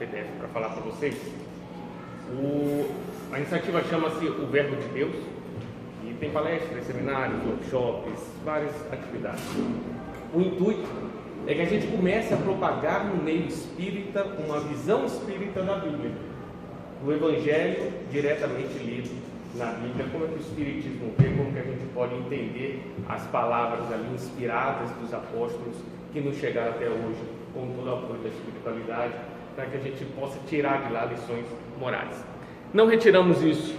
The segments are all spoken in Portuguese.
FEDEF para falar para vocês. A iniciativa chama-se O Verbo de Deus e tem palestras, seminários, workshops, várias atividades. O intuito é que a gente comece a propagar no meio espírita uma visão espírita da Bíblia, o Evangelho diretamente lido na Bíblia, como é que o Espiritismo vê, como que a gente pode entender as palavras ali inspiradas dos apóstolos que nos chegaram até hoje, com todo o apoio da espiritualidade, para que a gente possa tirar de lá lições morais. Não retiramos isso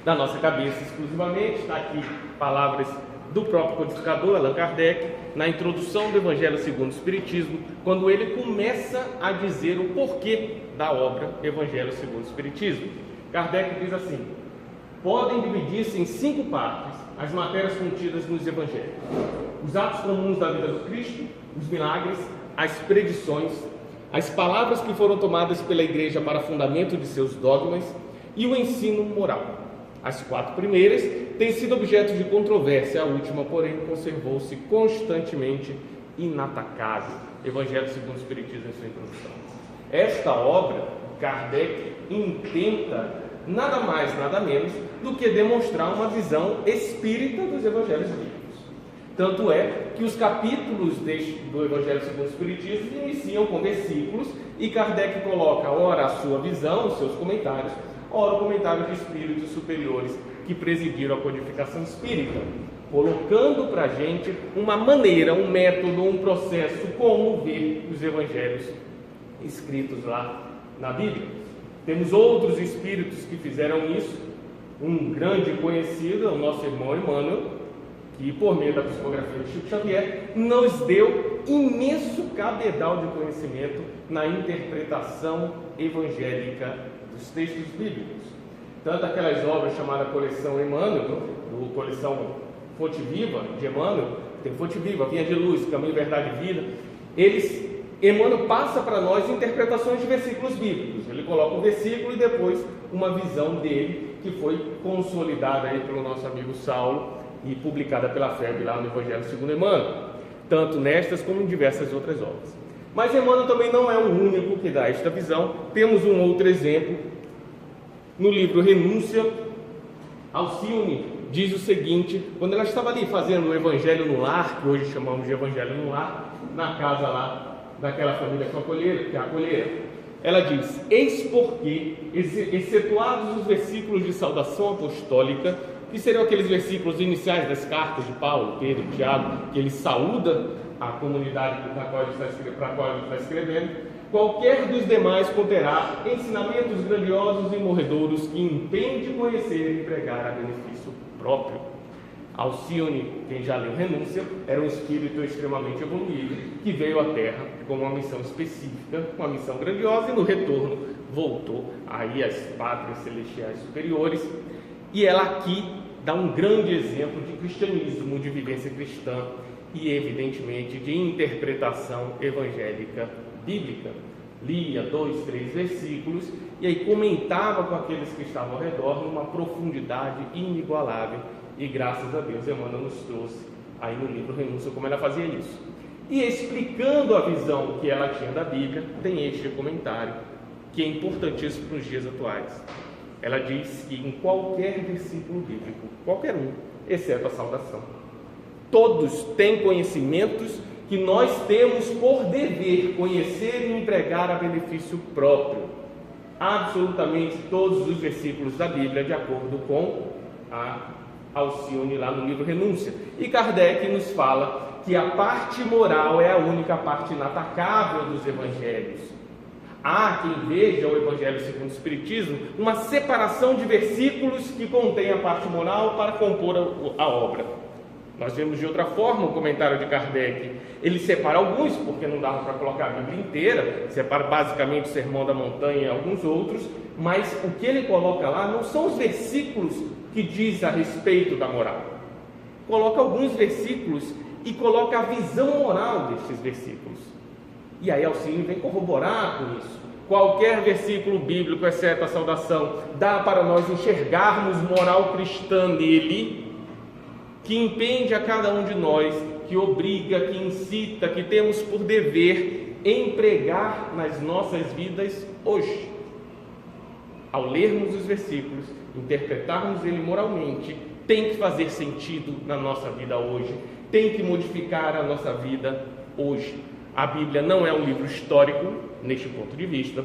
da nossa cabeça exclusivamente, está aqui palavras do próprio codificador, Allan Kardec, na introdução do Evangelho segundo o Espiritismo, quando ele começa a dizer o porquê da obra Evangelho segundo o Espiritismo. Kardec diz assim: podem dividir-se em 5 partes as matérias contidas nos Evangelhos: os atos comuns da vida do Cristo, os milagres, as predições, as palavras que foram tomadas pela Igreja para fundamento de seus dogmas e o ensino moral. As 4 primeiras têm sido objeto de controvérsia, a última, porém, conservou-se constantemente inatacável. Evangelho segundo o Espiritismo em sua introdução. Esta obra, Kardec intenta nada mais, nada menos do que demonstrar uma visão espírita dos Evangelhos bíblicos. Tanto é que os capítulos do Evangelho segundo o Espiritismo iniciam com versículos e Kardec coloca, ora, a sua visão, os seus comentários, ora, o comentário de espíritos superiores que presidiram a codificação espírita, colocando para a gente uma maneira, um método, um processo, como ver os evangelhos escritos lá na Bíblia. Temos outros espíritos que fizeram isso. Um grande conhecido é o nosso irmão Emmanuel, que por meio da psicografia de Chico Xavier nos deu imenso cabedal de conhecimento na interpretação evangélica dos textos bíblicos. Tanto aquelas obras chamadas Coleção Emmanuel, ou Coleção Fonte Viva de Emmanuel, tem Fonte Viva, Vinha de Luz, Caminho, Verdade e Vida, Emmanuel passa para nós interpretações de versículos bíblicos. Ele coloca um versículo e depois uma visão dele, que foi consolidada aí pelo nosso amigo Saulo e publicada pela FEB lá no Evangelho segundo Emmanuel, tanto nestas como em diversas outras obras. Mas Emmanuel também não é o único que dá esta visão. Temos um outro exemplo no livro Renúncia. Alcione diz o seguinte, quando ela estava ali fazendo o Evangelho no Lar, que hoje chamamos de Evangelho no Lar, na casa lá daquela família que é a Colheira, ela diz: eis porque, excetuados os versículos de saudação apostólica, que seriam aqueles versículos iniciais das cartas de Paulo, Pedro, Tiago, que ele saúda a comunidade para a qual ele está escrevendo, qualquer dos demais conterá ensinamentos grandiosos e morredouros que impedem conhecer e pregar a benefício próprio. Alcione, quem já leu Renúncia, era um espírito extremamente evoluído que veio à Terra com uma missão específica, uma missão grandiosa, e no retorno voltou aí às pátrias celestiais superiores. E ela aqui dá um grande exemplo de cristianismo, de vivência cristã e, evidentemente, de interpretação evangélica bíblica. Lia 2, 3 versículos e aí comentava com aqueles que estavam ao redor numa profundidade inigualável. E graças a Deus, Emmanuel nos trouxe aí no livro Renúncia como ela fazia isso. E explicando a visão que ela tinha da Bíblia, tem este comentário, que é importantíssimo para os dias atuais. Ela diz que em qualquer versículo bíblico, qualquer um, exceto a saudação, todos têm conhecimentos que nós temos por dever conhecer e empregar a benefício próprio. Absolutamente todos os versículos da Bíblia, de acordo com a Alcione lá no livro Renúncia. E Kardec nos fala que a parte moral é a única parte inatacável dos evangelhos. Há quem veja o Evangelho segundo o Espiritismo uma separação de versículos que contém a parte moral para compor a obra. Nós vemos de outra forma o comentário de Kardec. Ele separa alguns, porque não dava para colocar a Bíblia inteira, separa basicamente o Sermão da Montanha e alguns outros, mas o que ele coloca lá não são os versículos que diz a respeito da moral. Coloca alguns versículos e coloca a visão moral destes versículos. E aí Alcione vem corroborar com isso. Qualquer versículo bíblico, exceto a saudação, dá para nós enxergarmos moral cristã nele, que impende a cada um de nós, que obriga, que incita, que temos por dever empregar nas nossas vidas hoje. Ao lermos os versículos, interpretarmos ele moralmente, tem que fazer sentido na nossa vida hoje, tem que modificar a nossa vida hoje. A Bíblia não é um livro histórico, neste ponto de vista.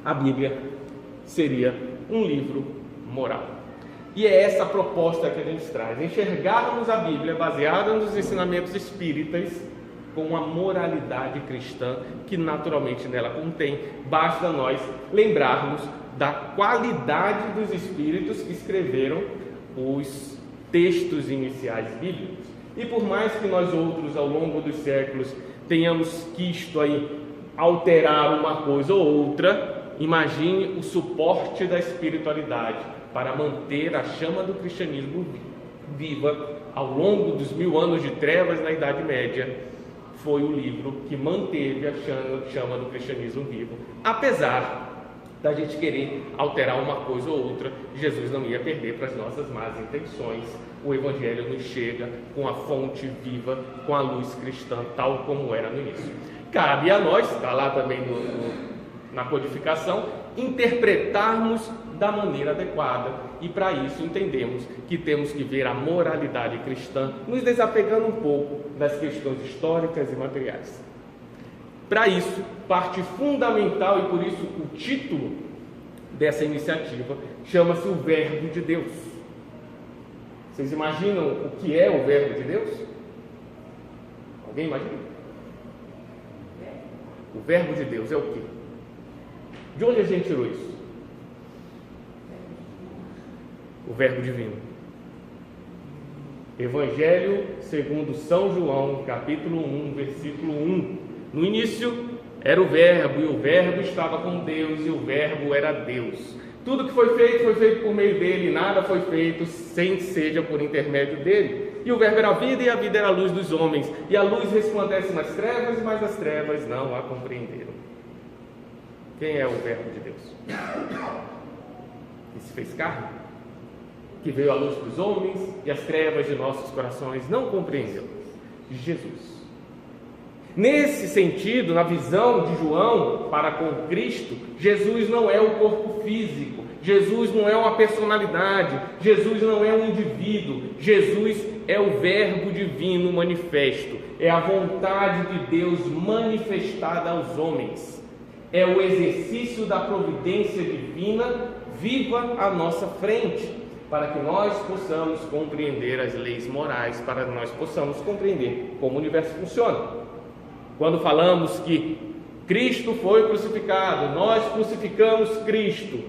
A Bíblia seria um livro moral. E é essa a proposta que a gente traz: enxergarmos a Bíblia baseada nos ensinamentos espíritas com a moralidade cristã que naturalmente nela contém. Basta nós lembrarmos da qualidade dos espíritos que escreveram os textos iniciais bíblicos. E por mais que nós outros, ao longo dos séculos, tenhamos quisto aí alterar uma coisa ou outra, imagine o suporte da espiritualidade para manter a chama do cristianismo viva ao longo dos 1000 anos de trevas na Idade Média. Foi o livro que manteve a chama do cristianismo vivo. Apesar da gente querer alterar uma coisa ou outra, Jesus não ia perder para as nossas más intenções. O Evangelho nos chega com a fonte viva, com a luz cristã, tal como era no início. Cabe a nós, está lá também na codificação, interpretarmos da maneira adequada, e para isso entendemos que temos que ver a moralidade cristã, nos desapegando um pouco das questões históricas e materiais. Para isso, parte fundamental, e por isso o título dessa iniciativa chama-se o Verbo de Deus. Vocês imaginam o que é o Verbo de Deus? Alguém imagina? O Verbo de Deus é o quê? De onde a gente tirou isso? O Verbo divino. Evangelho segundo São João, capítulo 1, versículo 1. No início era o Verbo, e o Verbo estava com Deus, e o Verbo era Deus. Tudo que foi feito por meio dele, nada foi feito sem que seja por intermédio dele. E o Verbo era a vida, e a vida era a luz dos homens. E a luz resplandece nas trevas, mas as trevas não a compreenderam. Quem é o Verbo de Deus? Que se fez carne, que veio à luz dos homens, e as trevas de nossos corações não compreenderam. Jesus. Nesse sentido, na visão de João para com Cristo, Jesus não é o corpo físico, Jesus não é uma personalidade, Jesus não é um indivíduo, Jesus é o Verbo divino manifesto, é a vontade de Deus manifestada aos homens, é o exercício da providência divina viva à nossa frente, para que nós possamos compreender as leis morais, para que nós possamos compreender como o universo funciona. Quando falamos que Cristo foi crucificado, nós crucificamos Cristo,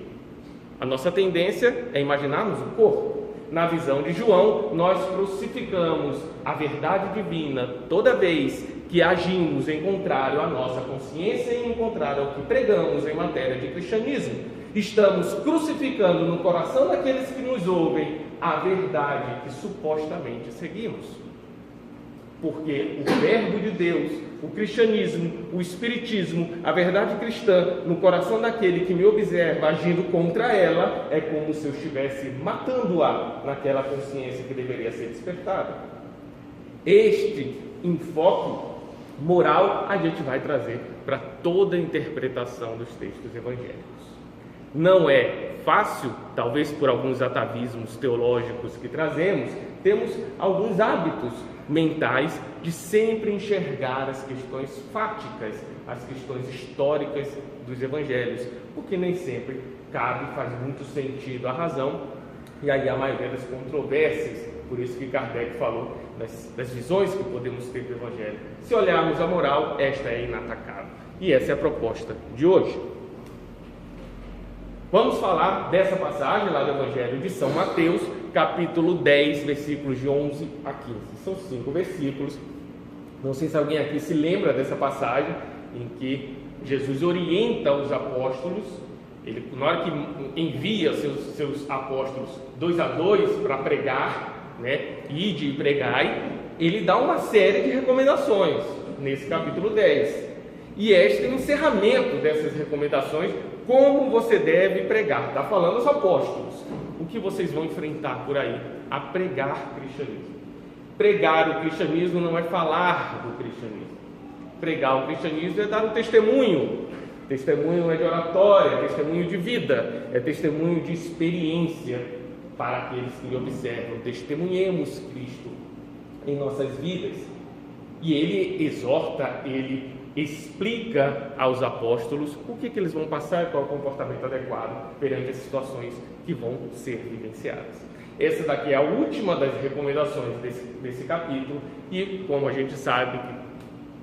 a nossa tendência é imaginarmos o corpo. Na visão de João, nós crucificamos a verdade divina toda vez que agimos em contrário à nossa consciência e em contrário ao que pregamos em matéria de cristianismo. Estamos crucificando no coração daqueles que nos ouvem a verdade que supostamente seguimos. Porque o Verbo de Deus, o cristianismo, o espiritismo, a verdade cristã, no coração daquele que me observa agindo contra ela, é como se eu estivesse matando-a naquela consciência que deveria ser despertada. Este enfoque moral a gente vai trazer para toda a interpretação dos textos evangélicos. Não é fácil, talvez por alguns atavismos teológicos que trazemos, temos alguns hábitos mentais de sempre enxergar as questões fáticas, as questões históricas dos evangelhos, porque nem sempre cabe, faz muito sentido a razão, e aí a maioria das controvérsias, por isso que Kardec falou das visões que podemos ter do evangelho. Se olharmos a moral, esta é inatacável, e essa é a proposta de hoje. Vamos falar dessa passagem lá do Evangelho de São Mateus, capítulo 10, versículos de 11 a 15. São 5 versículos. Não sei se alguém aqui se lembra dessa passagem em que Jesus orienta os apóstolos. Ele, na hora que envia seus apóstolos 2 a 2 para pregar, ide e pregai, ele dá uma série de recomendações nesse capítulo 10. E este é o encerramento dessas recomendações. Como você deve pregar? Está falando aos apóstolos. O que vocês vão enfrentar por aí? A pregar cristianismo. Pregar o cristianismo não é falar do cristianismo. Pregar o cristianismo é dar um testemunho. Testemunho é de oratória, é testemunho de vida, é testemunho de experiência para aqueles que lhe observam. Testemunhemos Cristo em nossas vidas. E ele exorta, ele explica aos apóstolos o que eles vão passar e qual é o comportamento adequado perante as situações que vão ser vivenciadas. Essa daqui é a última das recomendações desse capítulo, e como a gente sabe que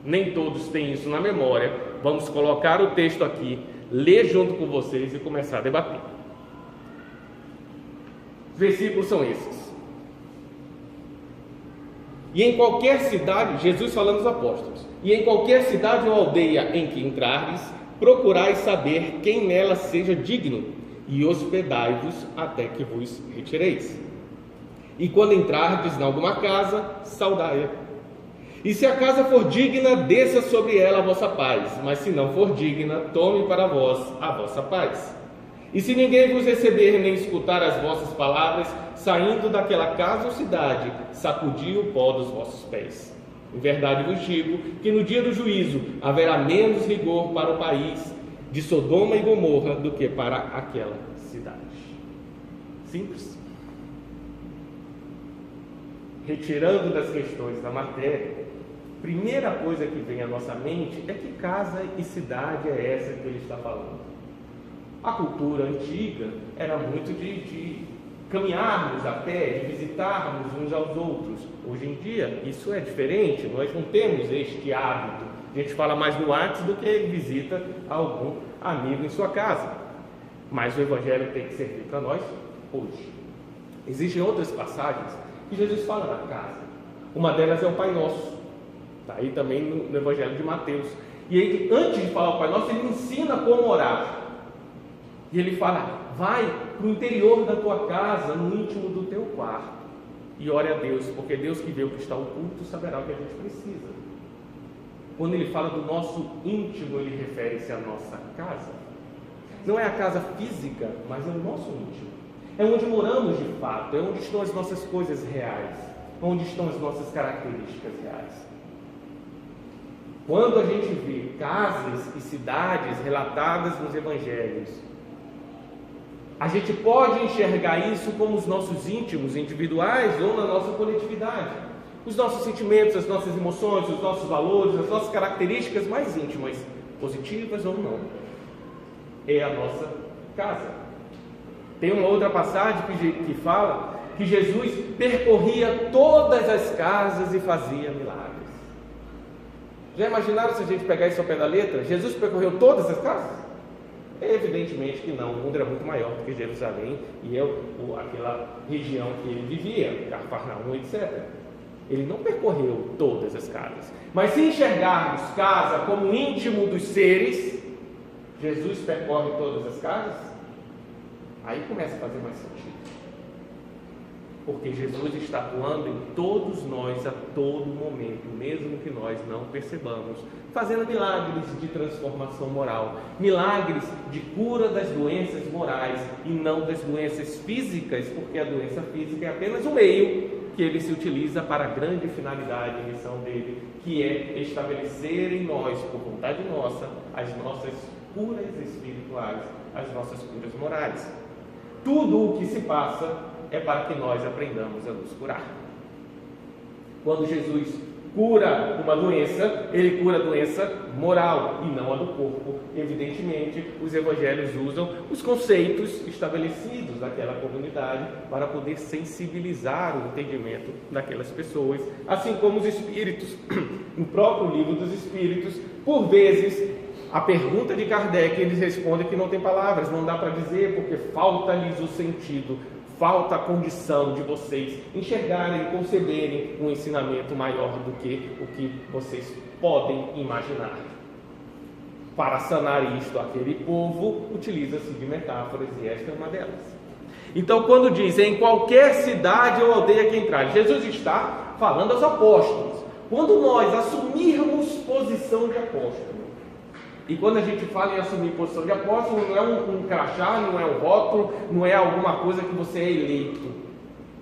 nem todos têm isso na memória, vamos colocar o texto aqui, ler junto com vocês e começar a debater. Os versículos são esses. E em qualquer cidade, Jesus falando aos apóstolos, e em qualquer cidade ou aldeia em que entrardes, procurai saber quem nela seja digno, e hospedai-vos até que vos retireis. E quando entrardes em alguma casa, saudai-a. E se a casa for digna, desça sobre ela a vossa paz, mas se não for digna, tome para vós a vossa paz. E se ninguém vos receber nem escutar as vossas palavras, saindo daquela casa ou cidade, sacudi o pó dos vossos pés. Em verdade vos digo que no dia do juízo haverá menos rigor para o país de Sodoma e Gomorra do que para aquela cidade. Simples. Retirando das questões da matéria, primeira coisa que vem à nossa mente é que casa e cidade é essa que ele está falando. A cultura antiga era muito de caminharmos a pé, de visitarmos uns aos outros. Hoje em dia isso é diferente, nós não temos este hábito. A gente fala mais no WhatsApp do que visita algum amigo em sua casa. Mas o Evangelho tem que servir para nós hoje. Existem outras passagens que Jesus fala na casa. Uma delas é o Pai Nosso. Está aí também no Evangelho de Mateus. E ele, antes de falar o Pai Nosso, ele ensina como orar. E ele fala, vai para o interior da tua casa, no íntimo do teu quarto, e ore a Deus, porque Deus que vê o que está oculto saberá o que a gente precisa. Quando ele fala do nosso íntimo, ele refere-se à nossa casa. Não é a casa física, mas é o nosso íntimo. É onde moramos de fato, é onde estão as nossas coisas reais, onde estão as nossas características reais. Quando a gente vê casas e cidades relatadas nos evangelhos, a gente pode enxergar isso como os nossos íntimos individuais ou na nossa coletividade. Os nossos sentimentos, as nossas emoções, os nossos valores, as nossas características mais íntimas, positivas ou não. É a nossa casa. Tem uma outra passagem que fala que Jesus percorria todas as casas e fazia milagres. Já imaginaram se a gente pegar isso ao pé da letra? Jesus percorreu todas as casas? Evidentemente que não, o mundo era muito maior do que Jerusalém e aquela região que ele vivia, Cafarnaum, etc. Ele não percorreu todas as casas, mas se enxergarmos casa como íntimo dos seres, Jesus percorre todas as casas, aí começa a fazer mais sentido. Porque Jesus está atuando em todos nós a todo momento, mesmo que nós não percebamos, fazendo milagres de transformação moral, milagres de cura das doenças morais e não das doenças físicas, porque a doença física é apenas um meio que ele se utiliza para a grande finalidade e missão dele, que é estabelecer em nós, por vontade nossa, as nossas curas espirituais, as nossas curas morais. Tudo o que se passa é para que nós aprendamos a nos curar. Quando Jesus cura uma doença, ele cura a doença moral e não a do corpo. Evidentemente, os evangelhos usam os conceitos estabelecidos daquela comunidade para poder sensibilizar o entendimento daquelas pessoas, assim como os espíritos. No próprio livro dos espíritos, por vezes, a pergunta de Kardec, eles respondem que não tem palavras, não dá para dizer, porque falta-lhes o sentido, falta a condição de vocês enxergarem e conceberem um ensinamento maior do que o que vocês podem imaginar. Para sanar isto, aquele povo utiliza-se de metáforas e esta é uma delas. Então, quando diz em qualquer cidade ou aldeia que entrar, Jesus está falando aos apóstolos. Quando nós assumirmos posição de apóstolo, e quando a gente fala em assumir posição de apóstolo, não é um crachá, não é um rótulo, não é alguma coisa que você é eleito.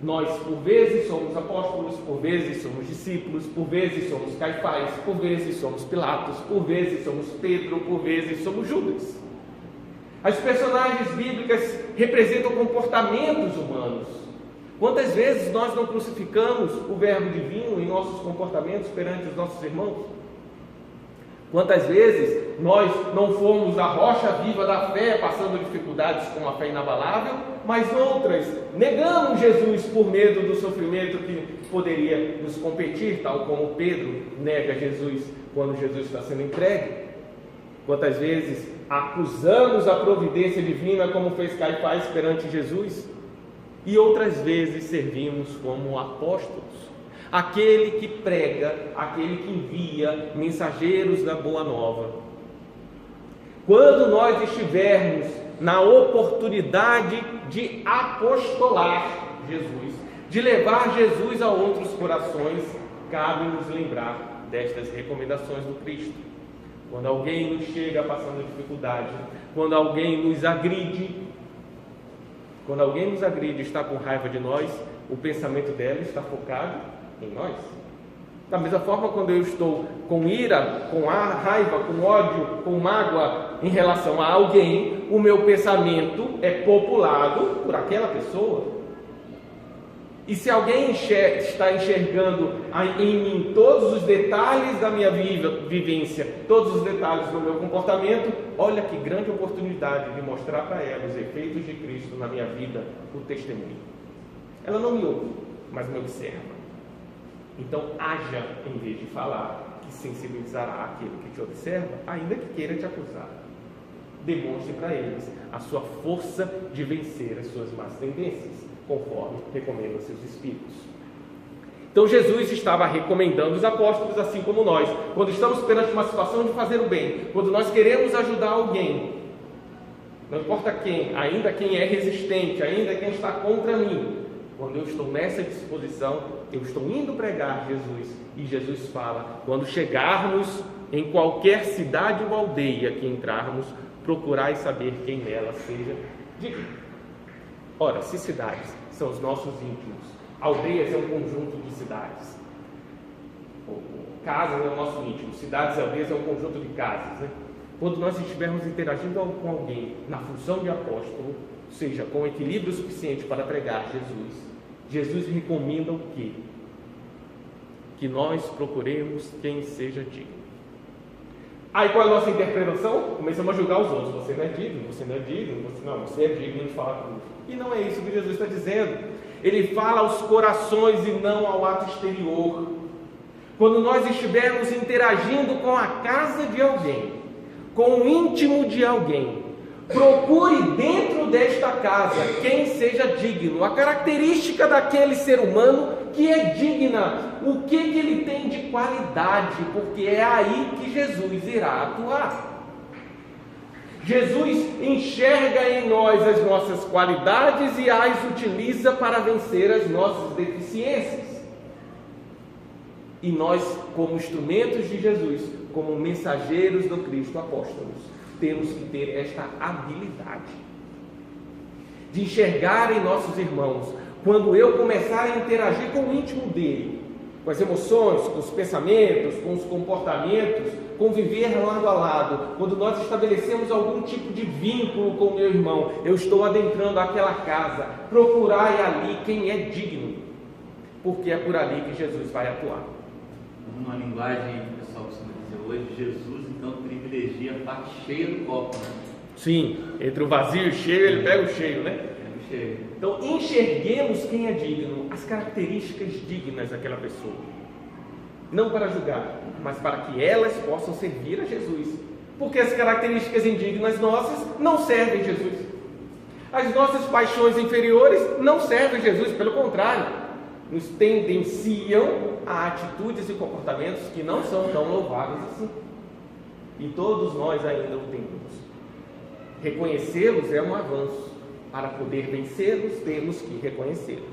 Nós, por vezes, somos apóstolos, por vezes somos discípulos, por vezes somos Caifás, por vezes somos Pilatos, por vezes somos Pedro, por vezes somos Judas. As personagens bíblicas representam comportamentos humanos. Quantas vezes nós não crucificamos o Verbo divino em nossos comportamentos perante os nossos irmãos? Quantas vezes nós não fomos a rocha viva da fé, passando dificuldades com a fé inabalável, mas outras negamos Jesus por medo do sofrimento que poderia nos competir, tal como Pedro nega Jesus quando Jesus está sendo entregue? Quantas vezes acusamos a providência divina, como fez Caifás perante Jesus? E outras vezes servimos como apóstolos, aquele que prega, aquele que envia mensageiros da boa nova. Quando nós estivermos na oportunidade de apostolar Jesus, de levar Jesus a outros corações, cabe nos lembrar destas recomendações do Cristo. Quando alguém nos chega passando dificuldade, quando alguém nos agride, está com raiva de nós, o pensamento dela está focado em nós. Da mesma forma, quando eu estou com ira, com raiva, com ódio, com mágoa em relação a alguém, o meu pensamento é populado por aquela pessoa. E se alguém está enxergando em mim todos os detalhes da minha vivência, todos os detalhes do meu comportamento, olha que grande oportunidade de mostrar para ela os efeitos de Cristo na minha vida, o testemunho. Ela não me ouve, mas me observa. Então, haja em vez de falar, que sensibilizará aquele que te observa, ainda que queira te acusar. Demonstre para eles a sua força de vencer as suas más tendências, conforme recomendam seus espíritos. Então Jesus estava recomendando os apóstolos, assim como nós, quando estamos perante uma situação de fazer o bem, quando nós queremos ajudar alguém, não importa quem, ainda quem é resistente, ainda quem está contra mim, quando eu estou nessa disposição, eu estou indo pregar Jesus, e Jesus fala, quando chegarmos em qualquer cidade ou aldeia que entrarmos, procurai saber quem nela seja digno. Ora, se cidades são os nossos íntimos, aldeias é um conjunto de cidades, casas é o nosso íntimo, cidades e aldeias é um conjunto de casas, né? Quando nós estivermos interagindo com alguém na função de apóstolo, ou seja, com equilíbrio suficiente para pregar Jesus recomenda o quê? Que nós procuremos quem seja digno. Aí qual é a nossa interpretação? Começamos a julgar os outros. Você não é digno, você não é digno, você é digno de falar comigo. E não é isso que Jesus está dizendo. Ele fala aos corações e não ao ato exterior. Quando nós estivermos interagindo com a casa de alguém, com o íntimo de alguém, procure dentro desta casa quem seja digno, a característica daquele ser humano que é digna, o que ele tem de qualidade, porque é aí que Jesus irá atuar. Jesus enxerga em nós as nossas qualidades e as utiliza para vencer as nossas deficiências. E nós, como instrumentos de Jesus, como mensageiros do Cristo apóstolos, temos que ter esta habilidade de enxergar em nossos irmãos, quando eu começar a interagir com o íntimo dele, com as emoções, com os pensamentos, com os comportamentos, conviver lado a lado, quando nós estabelecemos algum tipo de vínculo com o meu irmão, eu estou adentrando aquela casa, procurai ali quem é digno, porque é por ali que Jesus vai atuar. Uma linguagem que o pessoal costuma dizer hoje, Jesus então privilegia a parte cheia do copo, né? Sim, entre o vazio e o cheio, ele pega o cheio, né? Então enxerguemos quem é digno, as características dignas daquela pessoa, não para julgar, mas para que elas possam servir a Jesus, porque as características indignas nossas não servem a Jesus, as nossas paixões inferiores não servem a Jesus, pelo contrário, nos tendenciam a atitudes e comportamentos que não são tão louváveis assim, e todos nós ainda o temos. Reconhecê-los é um avanço. Para poder vencê-los, temos que reconhecê-los.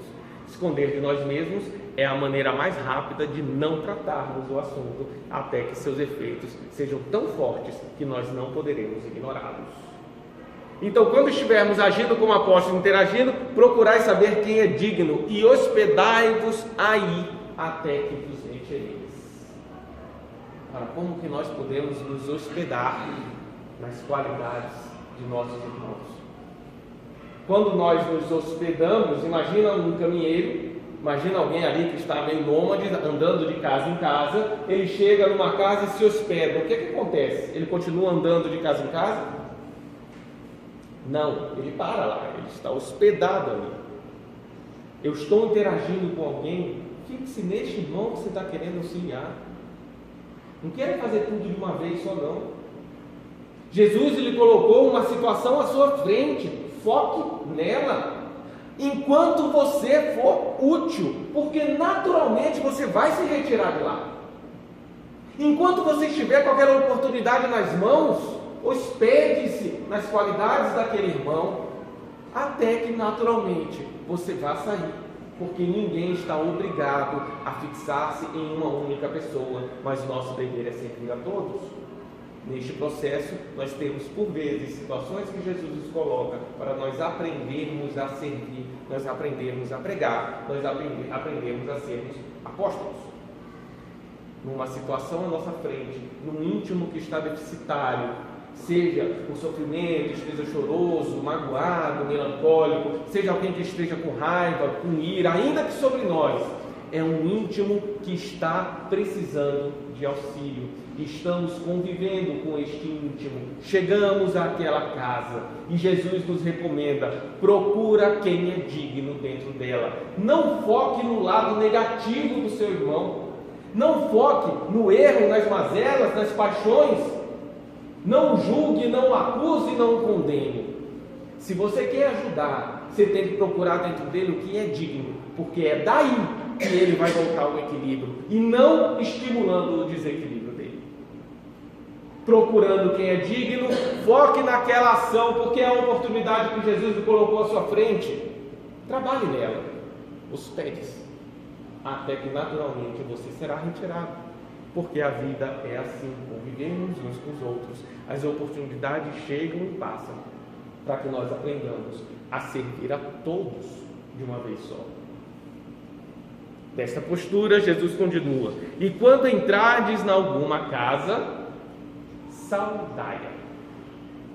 Esconder de nós mesmos é a maneira mais rápida de não tratarmos o assunto, até que seus efeitos sejam tão fortes que nós não poderemos ignorá-los. Então, quando estivermos agindo como apóstolos, interagindo, procurai saber quem é digno e hospedai-vos aí até que vos recheis. Ora, como que nós podemos nos hospedar nas qualidades de nossos irmãos? Quando nós nos hospedamos, imagina um caminheiro, imagina alguém ali que está meio nômade, andando de casa em casa, ele chega numa casa e se hospeda. O que acontece? Ele continua andando de casa em casa? Não, ele para lá, ele está hospedado ali. Eu estou interagindo com alguém, fixe neste irmão que você está querendo auxiliar. Não quero fazer tudo de uma vez só não. Jesus lhe colocou uma situação à sua frente, foque nela, enquanto você for útil, porque naturalmente você vai se retirar de lá. Enquanto você estiver com aquela oportunidade nas mãos, hospede-se nas qualidades daquele irmão, até que naturalmente você vá sair, porque ninguém está obrigado a fixar-se em uma única pessoa, mas nosso dever é servir a todos. Neste processo, nós temos por vezes situações que Jesus nos coloca para nós aprendermos a servir, nós aprendermos a pregar, nós aprendermos a sermos apóstolos. Numa situação à nossa frente, num íntimo que está deficitário, seja o sofrimento, esteja choroso, magoado, melancólico, seja alguém que esteja com raiva, com ira, ainda que sobre nós, é um íntimo que está precisando de auxílio. Estamos convivendo com este íntimo, chegamos àquela casa e Jesus nos recomenda: procura quem é digno dentro dela. Não foque no lado negativo do seu irmão, não foque no erro, nas mazelas, nas paixões. Não julgue, não acuse, não condene. Se você quer ajudar, você tem que procurar dentro dele o que é digno, porque é daí que ele vai voltar ao equilíbrio, e não estimulando o desequilíbrio dele. Procurando quem é digno, foque naquela ação, porque é a oportunidade que Jesus lhe colocou à sua frente. Trabalhe nela, hospede-se, até que naturalmente você será retirado. Porque a vida é assim, convivemos uns com os outros, as oportunidades chegam e passam, para que nós aprendamos a servir a todos de uma vez só. Desta postura, Jesus continua: e quando entrardes em alguma casa, saudai-a.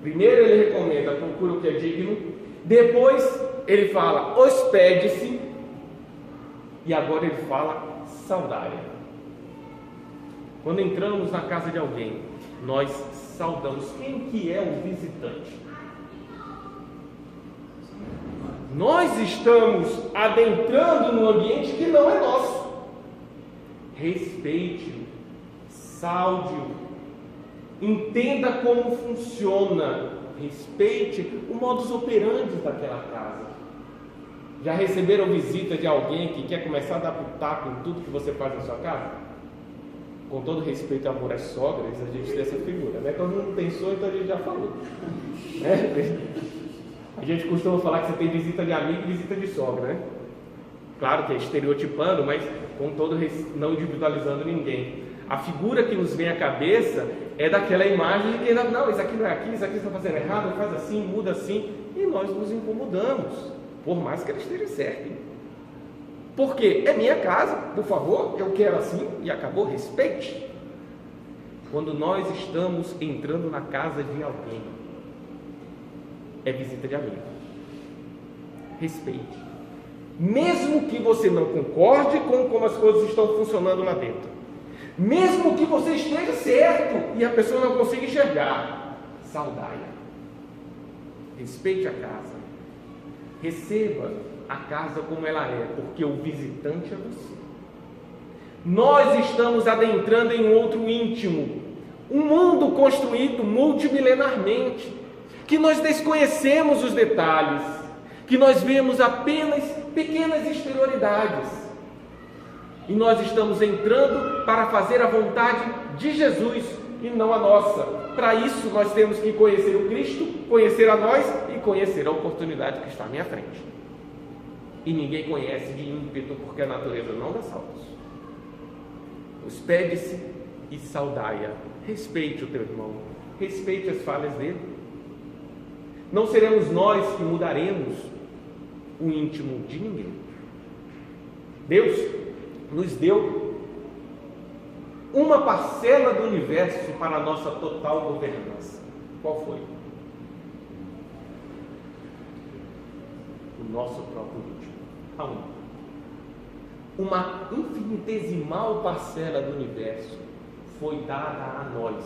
Primeiro ele recomenda: procura o que é digno. Depois ele fala: hospede-se. E agora ele fala: saudai-a. Quando entramos na casa de alguém, nós saudamos. Quem que é o visitante? Nós estamos adentrando num ambiente que não é nosso. Respeite-o, saude-o, entenda como funciona, respeite o modus operandi daquela casa. Já receberam visita de alguém que quer começar a dar pitaco em tudo que você faz na sua casa? Com todo respeito e amor às sogras, a gente tem essa figura, né? Quando não tem sonho, então a gente já falou, né? A gente costuma falar que você tem visita de amigo e visita de sogra, né? Claro que é estereotipando, mas com todo não individualizando ninguém. A figura que nos vem à cabeça é daquela imagem de que não, isso aqui não é aqui, isso aqui está fazendo errado, faz assim, muda assim, e nós nos incomodamos, por mais que ela esteja certa. Porque é minha casa, por favor, eu quero assim, e acabou, respeite. Quando nós estamos entrando na casa de alguém, é visita de amigo. Respeite. Mesmo que você não concorde com como as coisas estão funcionando lá dentro, mesmo que você esteja certo e a pessoa não consiga enxergar, saudai-a. Respeite a casa. Receba a casa como ela é, porque o visitante é você. Nós estamos adentrando em outro íntimo, um mundo construído multimilenarmente, que nós desconhecemos os detalhes, que nós vemos apenas pequenas exterioridades, e nós estamos entrando para fazer a vontade de Jesus e não a nossa. Para isso nós temos que conhecer o Cristo, conhecer a nós e conhecer a oportunidade que está à minha frente. E ninguém conhece de ímpeto, porque a natureza não dá saltos. Hospede-se e saudai-a. Respeite o teu irmão, respeite as falhas dele. Não seremos nós que mudaremos o íntimo de ninguém. Deus nos deu uma parcela do universo para a nossa total governança. Qual foi? O nosso próprio íntimo. A única. Uma infinitesimal parcela do universo foi dada a nós,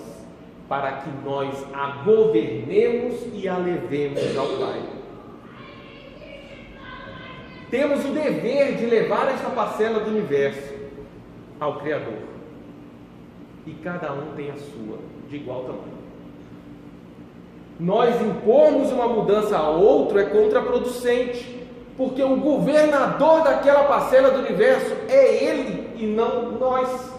para que nós a governemos e a levemos ao Pai. Temos o dever de levar esta parcela do universo ao Criador. E cada um tem a sua, de igual tamanho. Nós impormos uma mudança a outro é contraproducente, porque o governador daquela parcela do universo é Ele e não nós.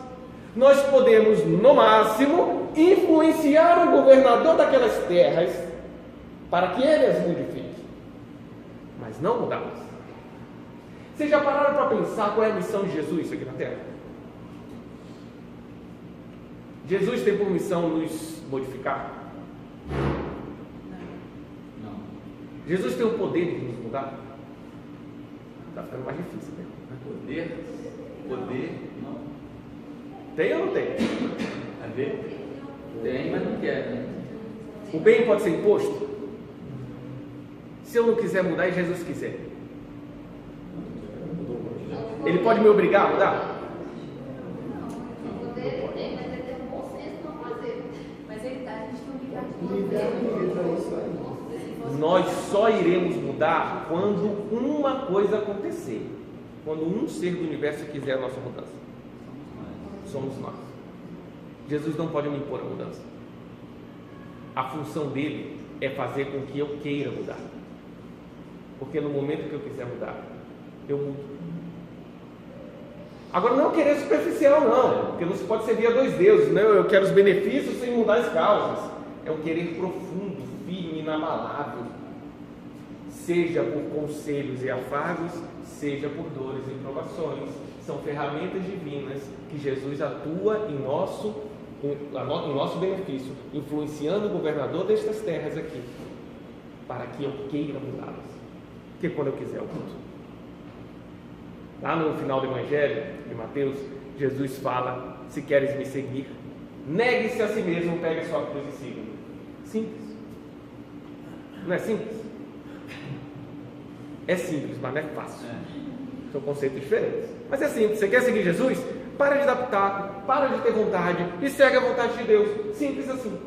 Nós podemos, no máximo, influenciar o governador daquelas terras para que ele as modifique, mas não mudá-las. Vocês já pararam para pensar qual é a missão de Jesus aqui na terra? Jesus tem por missão nos modificar? Não. Jesus tem o poder de nos mudar? Está ficando mais difícil, né? Poder, não. Tem ou não tem? A ver? Tem, mas não quer, né? O bem pode ser imposto? Se eu não quiser mudar e Jesus quiser, Ele pode me obrigar a mudar? Nós só iremos mudar quando uma coisa acontecer. Quando um ser do universo quiser a nossa mudança. Somos nós. Jesus não pode me impor a mudança. A função dele é fazer com que eu queira mudar. Porque no momento que eu quiser mudar, eu mudo. Agora não é querer superficial não, porque não se pode servir a dois deuses, não. Eu quero os benefícios sem mudar as causas. É um querer profundo, firme, inabalável, seja por conselhos e afagos, seja por dores e provações. São ferramentas divinas que Jesus atua em nosso benefício, influenciando o governador destas terras aqui, para que eu queira mudá-las, porque quando eu quiser eu mudo. Lá no final do Evangelho de Mateus, Jesus fala: se queres me seguir, negue-se a si mesmo, pegue a sua cruz e siga-me. Simples. Não é simples? É simples, mas não é fácil. São conceitos diferentes. Mas é simples. Você quer seguir Jesus? Para de dar pitaco, para de ter vontade e segue a vontade de Deus. Simples assim.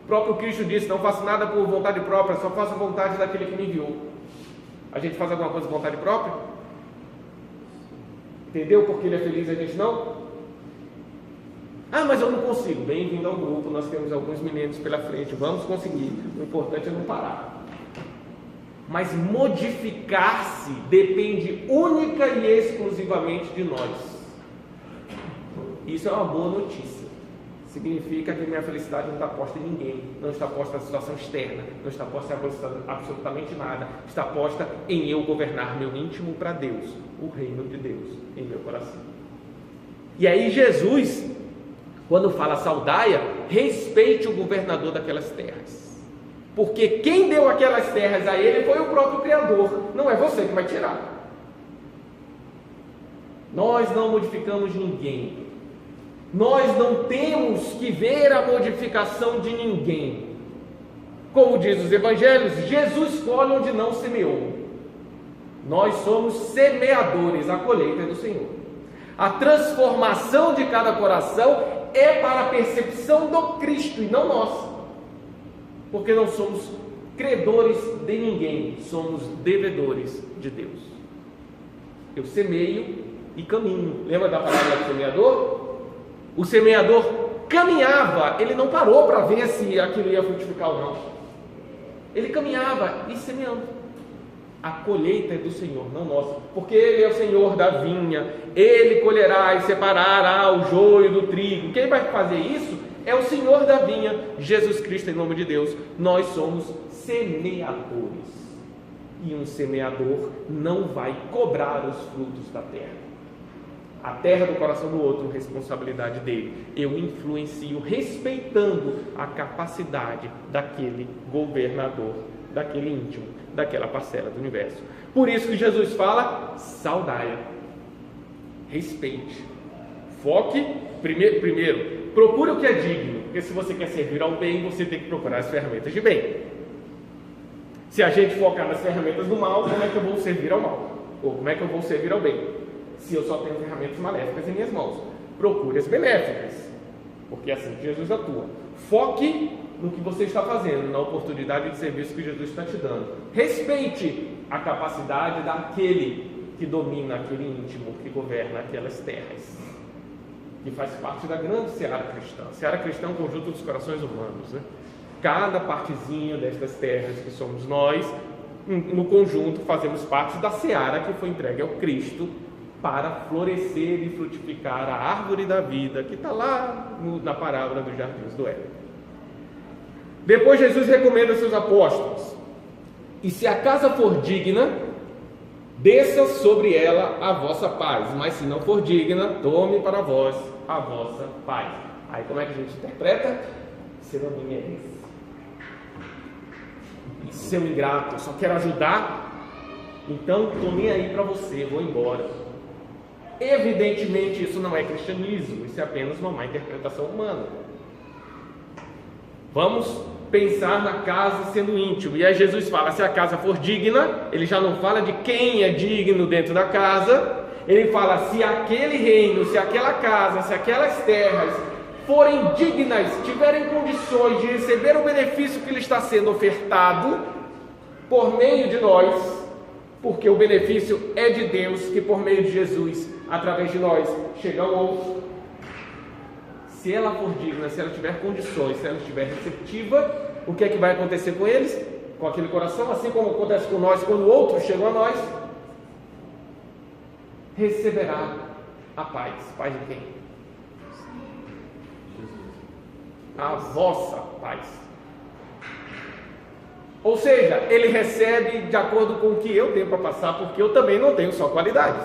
O próprio Cristo disse: não faço nada por vontade própria, só faço a vontade daquele que me enviou. A gente faz alguma coisa por vontade própria? Entendeu porque ele é feliz e a gente não? Ah, mas eu não consigo. Bem-vindo ao grupo, nós temos alguns meninos pela frente, vamos conseguir. O importante é não parar. Mas modificar-se depende única e exclusivamente de nós. Isso é uma boa notícia. Significa que minha felicidade não está posta em ninguém, não está posta na situação externa, não está posta em absolutamente nada. Está posta em eu governar meu íntimo para Deus, o reino de Deus em meu coração. E aí Jesus, quando fala saudaia, respeite o governador daquelas terras, porque quem deu aquelas terras a ele foi o próprio Criador, não é você que vai tirar. Nós não modificamos ninguém, nós não temos que ver a modificação de ninguém. Como diz os evangelhos, Jesus colhe onde não semeou. Nós somos semeadores, a colheita é do Senhor. A transformação de cada coração é para a percepção do Cristo e não nossa, porque não somos credores de ninguém, somos devedores de Deus. Eu semeio e caminho. Lembra da palavra do semeador? O semeador caminhava, ele não parou para ver se aquilo ia frutificar ou não. Ele caminhava e semeando. A colheita é do Senhor, não nossa, porque Ele é o Senhor da vinha, Ele colherá e separará o joio do trigo. Quem vai fazer isso é o Senhor da vinha, Jesus Cristo, em nome de Deus. Nós somos semeadores, e um semeador não vai cobrar os frutos da terra. A terra do coração do outro, responsabilidade dele. Eu influencio respeitando a capacidade daquele governador daquele íntimo, daquela parcela do universo. Por isso que Jesus fala, saudai-a, respeite, foque, primeiro, procure o que é digno, porque se você quer servir ao bem, você tem que procurar as ferramentas de bem. Se a gente focar nas ferramentas do mal, como é que eu vou servir ao mal? Ou como é que eu vou servir ao bem? Se eu só tenho ferramentas maléficas em minhas mãos. Procure as benéficas, porque é assim que Jesus atua. Foque no que você está fazendo, na oportunidade de serviço que Jesus está te dando. Respeite a capacidade daquele que domina aquele íntimo, que governa aquelas terras, que faz parte da grande seara cristã. Seara cristã é um conjunto dos corações humanos, né? Cada partezinha destas terras que somos nós, no conjunto, fazemos parte da seara que foi entregue ao Cristo para florescer e frutificar a árvore da vida, que está lá na parábola dos jardins do Éden. Depois Jesus recomenda aos seus apóstolos: e se a casa for digna, desça sobre ela a vossa paz, mas se não for digna, tome para vós a vossa paz. Aí como é que a gente interpreta? Você não me merece. Seu ingrato, eu só quero ajudar, então estou nem aí para você, vou embora. Evidentemente isso não é cristianismo, isso é apenas uma má interpretação humana. Vamos pensar na casa sendo íntimo, e aí Jesus fala, se a casa for digna, ele já não fala de quem é digno dentro da casa, ele fala, se aquele reino, se aquela casa, se aquelas terras forem dignas, tiverem condições de receber o benefício que lhe está sendo ofertado por meio de nós, porque o benefício é de Deus, que por meio de Jesus, através de nós, chega ao outro. Se ela for digna, se ela tiver condições, se ela estiver receptiva, o que é que vai acontecer com eles? Com aquele coração, assim como acontece com nós quando o outro chegou a nós, receberá a paz. Paz de quem? A vossa paz. Ou seja, ele recebe de acordo com o que eu tenho para passar, porque eu também não tenho só qualidades.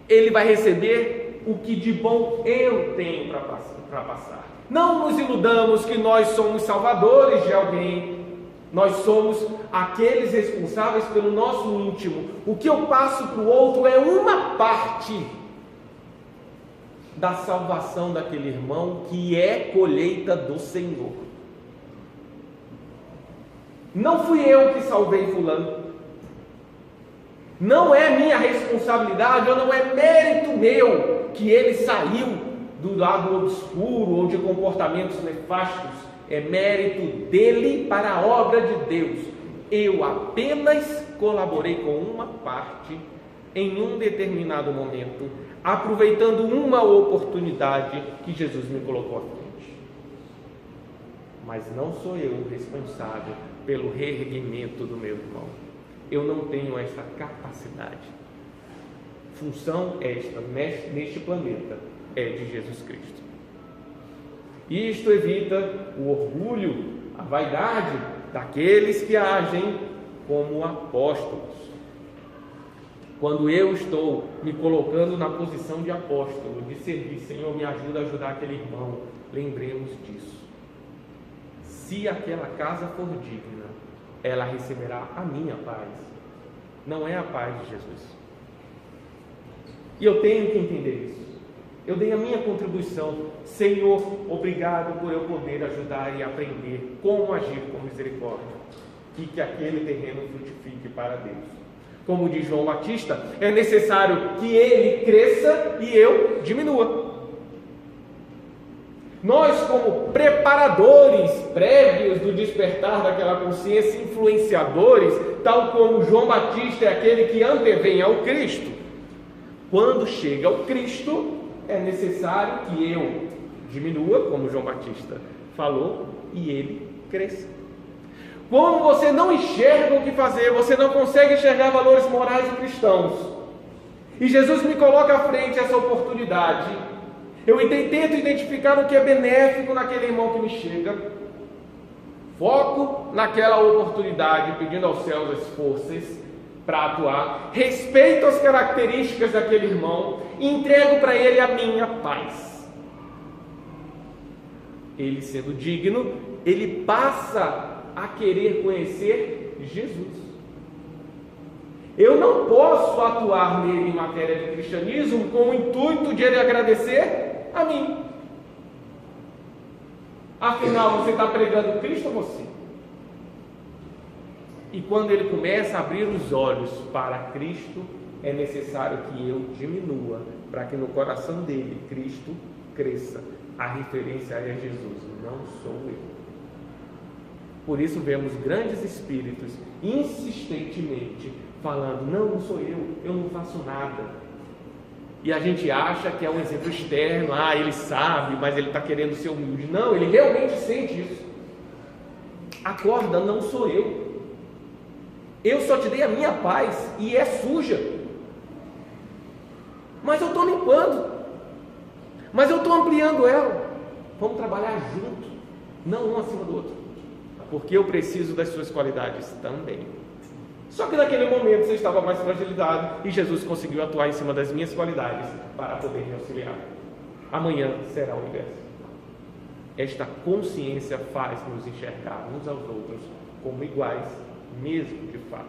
Ele vai receber o que de bom eu tenho para passar. Não nos iludamos que nós somos salvadores de alguém. Nós somos aqueles responsáveis pelo nosso íntimo. O que eu passo para o outro é uma parte da salvação daquele irmão, que é colheita do Senhor. Não fui eu que salvei fulano, não é minha responsabilidade, ou não é mérito meu que ele saiu do lado obscuro ou de comportamentos nefastos, é mérito dele para a obra de Deus. Eu apenas colaborei com uma parte em um determinado momento, aproveitando uma oportunidade que Jesus me colocou à frente. Mas não sou eu o responsável pelo reerguimento do meu irmão. Eu não tenho essa capacidade. Função esta, neste planeta, é de Jesus Cristo. Isto evita o orgulho, a vaidade daqueles que agem como apóstolos. Quando eu estou me colocando na posição de apóstolo, de servir, Senhor, me ajuda a ajudar aquele irmão, lembremos disso. Se aquela casa for digna, ela receberá a minha paz, não é a paz de Jesus. E eu tenho que entender isso. Eu dei a minha contribuição. Senhor, obrigado por eu poder ajudar e aprender como agir com misericórdia, e que aquele terreno frutifique para Deus. Como diz João Batista, é necessário que ele cresça e eu diminua. Nós, como preparadores prévios do despertar daquela consciência, influenciadores, tal como João Batista é aquele que antevém ao Cristo, quando chega ao Cristo, é necessário que eu diminua, como João Batista falou, e ele cresça. Como você não enxerga o que fazer, você não consegue enxergar valores morais e cristãos, e Jesus me coloca à frente essa oportunidade, eu tento identificar o que é benéfico naquele irmão que me chega, foco naquela oportunidade, pedindo aos céus as forças para atuar, respeito as características daquele irmão e entrego para ele a minha paz. Ele sendo digno, ele passa a a querer conhecer Jesus. Eu não posso atuar nele em matéria de cristianismo com o intuito de ele agradecer a mim. Afinal, você está pregando Cristo ou você? E quando ele começa a abrir os olhos para Cristo, é necessário que eu diminua, para que no coração dele Cristo cresça. A referência é Jesus, não sou eu. Por isso vemos grandes espíritos insistentemente falando: não sou eu não faço nada. E a gente acha que é um exemplo externo, ele sabe, mas ele está querendo ser humilde. Não, ele realmente sente isso. Acorda, não sou eu. Eu só te dei a minha paz e é suja. Mas eu estou limpando. Mas eu estou ampliando ela. Vamos trabalhar junto, não um acima do outro. Porque eu preciso das suas qualidades também. Só que naquele momento você estava mais fragilizado e Jesus conseguiu atuar em cima das minhas qualidades para poder me auxiliar. Amanhã será o inverso. Esta consciência faz nos enxergar uns aos outros como iguais, mesmo de fato.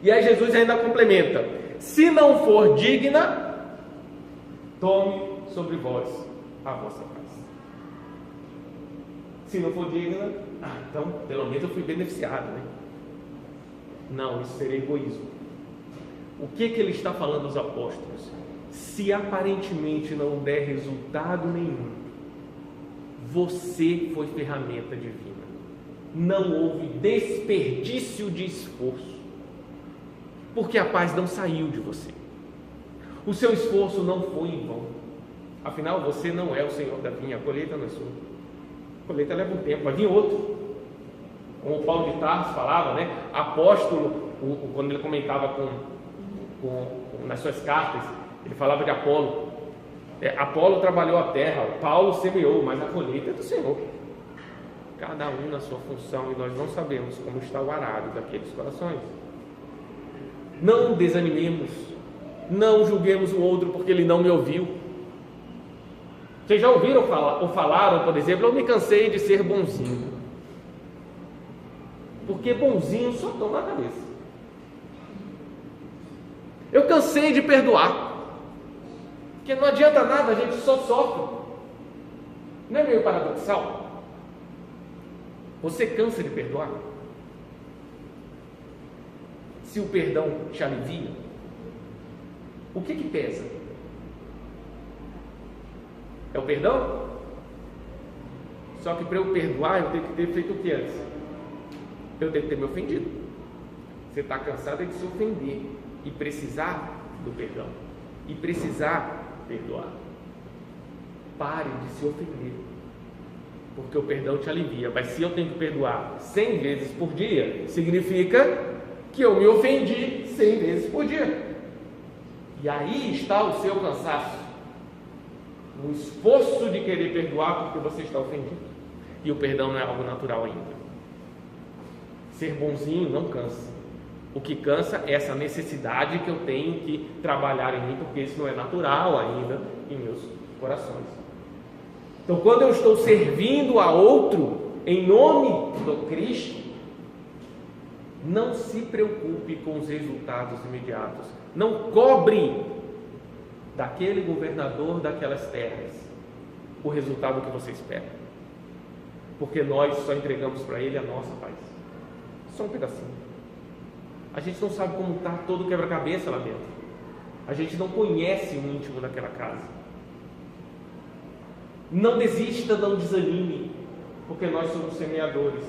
E aí Jesus ainda complementa: se não for digna, tome sobre vós a vossa paz. Se não for digna, então pelo menos eu fui beneficiado, né? Não, isso seria egoísmo. O que ele está falando aos apóstolos? Se aparentemente não der resultado nenhum, você foi ferramenta divina. Não houve desperdício de esforço, porque a paz não saiu de você. O seu esforço não foi em vão. Afinal, você não é o senhor da vinha, a colheita não é sua. A colheita leva um tempo, vai vir outro. Como o Paulo de Tarso falava, né? Apóstolo, quando ele comentava nas suas cartas, ele falava de Apolo. Apolo trabalhou a terra, Paulo semeou, mas a colheita é do Senhor. Cada um na sua função, e nós não sabemos como está o arado daqueles corações. Não desanimemos, não julguemos o outro porque ele não me ouviu. Vocês já ouviram ou falaram, por exemplo: eu me cansei de ser bonzinho. Porque bonzinho só toma na cabeça. Eu cansei de perdoar, porque não adianta nada, a gente só sofre. Não é meio paradoxal? Você cansa de perdoar? Se o perdão te alivia, o que pesa? É o perdão? Só que para eu perdoar, eu tenho que ter feito o que antes? Eu tenho que ter me ofendido. Você está cansado de se ofender e precisar do perdão, e precisar perdoar. Pare de se ofender, porque o perdão te alivia. Mas se eu tenho que perdoar 100 vezes por dia, significa que eu me ofendi 100 vezes por dia. E aí está o seu cansaço, o esforço de querer perdoar porque você está ofendido. E o perdão não é algo natural ainda. Ser bonzinho não cansa. O que cansa é essa necessidade que eu tenho que trabalhar em mim, porque isso não é natural ainda em meus corações. Então, quando eu estou servindo a outro em nome do Cristo, não se preocupe com os resultados imediatos. Não cobre daquele governador daquelas terras o resultado que você espera, porque nós só entregamos para ele a nossa paz. Só um pedacinho. A gente não sabe como está todo o quebra-cabeça lá dentro. A gente não conhece o íntimo daquela casa. Não desista, não desanime, porque nós somos semeadores.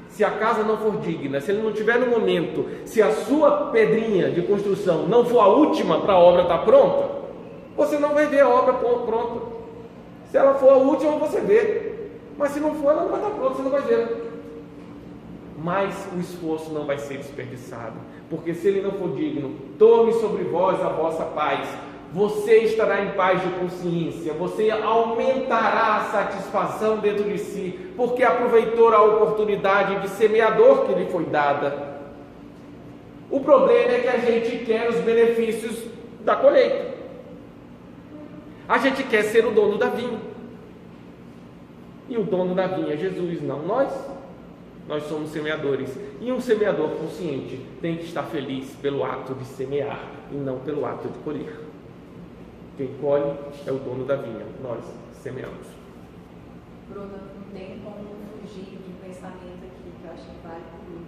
Se a casa não for digna, se ele não tiver no momento, se a sua pedrinha de construção não for a última para a obra estar pronta, você não vai ver a obra pronta. Se ela for a última, você vê. Mas se não for, ela não vai estar pronta, você não vai ver. Mas o esforço não vai ser desperdiçado, porque se ele não for digno, tome sobre vós a vossa paz. Você estará em paz de consciência, você aumentará a satisfação dentro de si, porque aproveitou a oportunidade de semeador que lhe foi dada. O problema é que a gente quer os benefícios da colheita. A gente quer ser o dono da vinha. E o dono da vinha é Jesus, não nós. Nós somos semeadores. E um semeador consciente tem que estar feliz pelo ato de semear e não pelo ato de colher. Quem colhe é o dono da vinha. Nós semeamos. Bruna, não tem como fugir de um pensamento aqui que eu acho que vale tudo.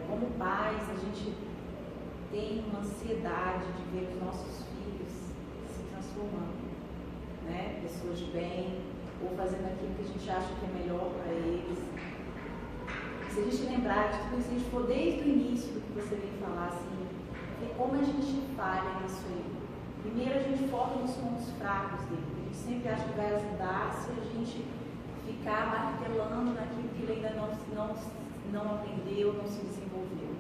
Como pais, a gente tem uma ansiedade de ver os nossos filhos se transformando, né? Pessoas de bem, ou fazendo aquilo que a gente acha que é melhor para eles. Se a gente lembrar de tudo isso, se a gente for desde o início do que você veio falar, assim, é como a gente falha nisso aí. Primeiro a gente foca nos pontos fracos dele. A gente sempre acha que vai ajudar se a gente ficar martelando naquilo que ele ainda não aprendeu, não se desenvolveu.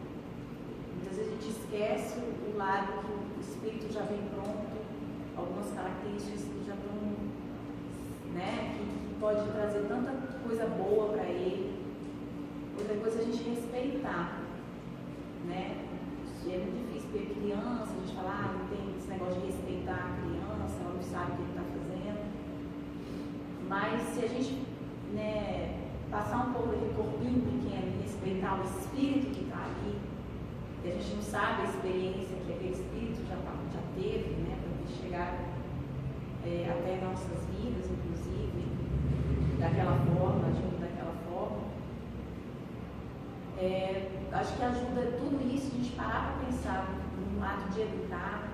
Muitas vezes a gente esquece o lado que o espírito já vem pronto, algumas características que já estão, né, que pode trazer tanta coisa boa para ele. Outra coisa é a gente respeitar, né? É muito difícil, porque criança, a gente fala, não tem esse negócio de respeitar a criança, ela não sabe o que ele está fazendo. Mas se a gente, né, passar um pouco daquele corpinho pequeno e respeitar o espírito que está ali, e a gente não sabe a experiência que aquele espírito já teve, né, para chegar até nossas vidas, inclusive, daquela forma, agindo daquela forma. Acho que ajuda tudo isso, a gente parar para pensar no ato de educar,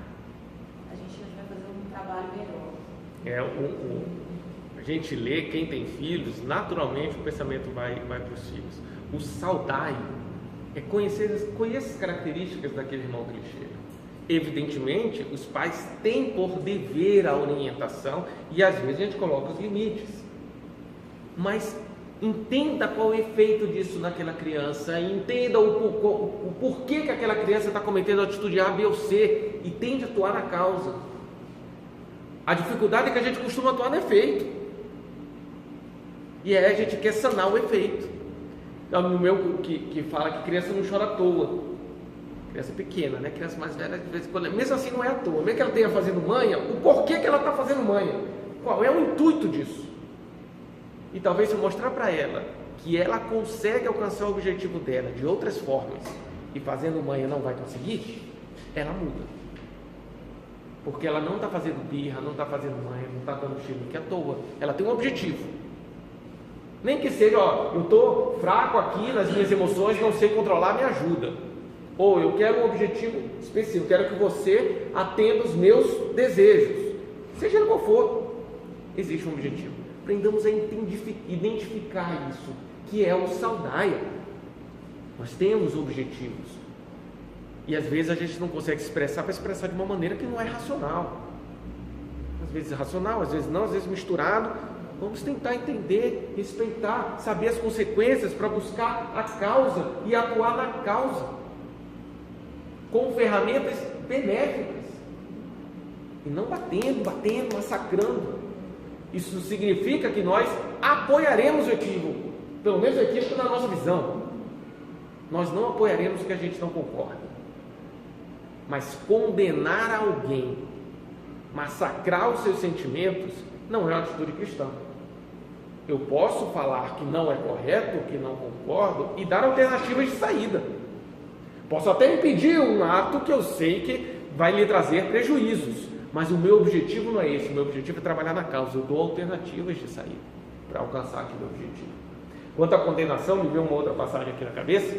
a gente vai fazer um trabalho melhor. A gente lê, quem tem filhos, naturalmente o pensamento vai para os filhos. O saudai é conhecer as características daquele irmão que lhe chega. Evidentemente, os pais têm por dever a orientação e às vezes a gente coloca os limites. Mas entenda qual é o efeito disso naquela criança, entenda o porquê que aquela criança está cometendo a atitude A, B ou C e tende a atuar na causa. A dificuldade é que a gente costuma atuar no efeito. E aí a gente quer sanar o efeito. Então, no meu que fala que criança não chora à toa. Criança pequena, né? Criança mais velha, de vez em quando, mesmo assim não é à toa. Mesmo que ela tenha fazendo manha, o porquê que ela está fazendo manha? Qual é o intuito disso? E talvez se eu mostrar para ela que ela consegue alcançar o objetivo dela de outras formas e fazendo manha não vai conseguir, ela muda. Porque ela não está fazendo birra, não está fazendo manha, não está dando chilique à toa. Ela tem um objetivo. Nem que seja, eu estou fraco aqui nas minhas emoções, não sei controlar, me ajuda. Ou eu quero um objetivo específico, quero que você atenda os meus desejos. Seja ele qual for, existe um objetivo. Aprendamos a identificar isso, que é o saudaia. Nós temos objetivos. E às vezes a gente não consegue expressar para expressar de uma maneira que não é racional. Às vezes é racional, às vezes não, às vezes misturado. Vamos tentar entender, respeitar, saber as consequências para buscar a causa e atuar na causa com ferramentas benéficas e não batendo, massacrando. Isso significa que nós apoiaremos o equívoco, pelo menos o equívoco na nossa visão. Nós não apoiaremos o que a gente não concorda. Mas condenar alguém, massacrar os seus sentimentos, não é uma atitude cristã. Eu posso falar que não é correto, que não concordo e dar alternativas de saída. Posso até impedir um ato que eu sei que vai lhe trazer prejuízos, mas o meu objetivo não é esse. O meu objetivo é trabalhar na causa. Eu dou alternativas de saída para alcançar aquele objetivo. Quanto à condenação, me veio uma outra passagem aqui na cabeça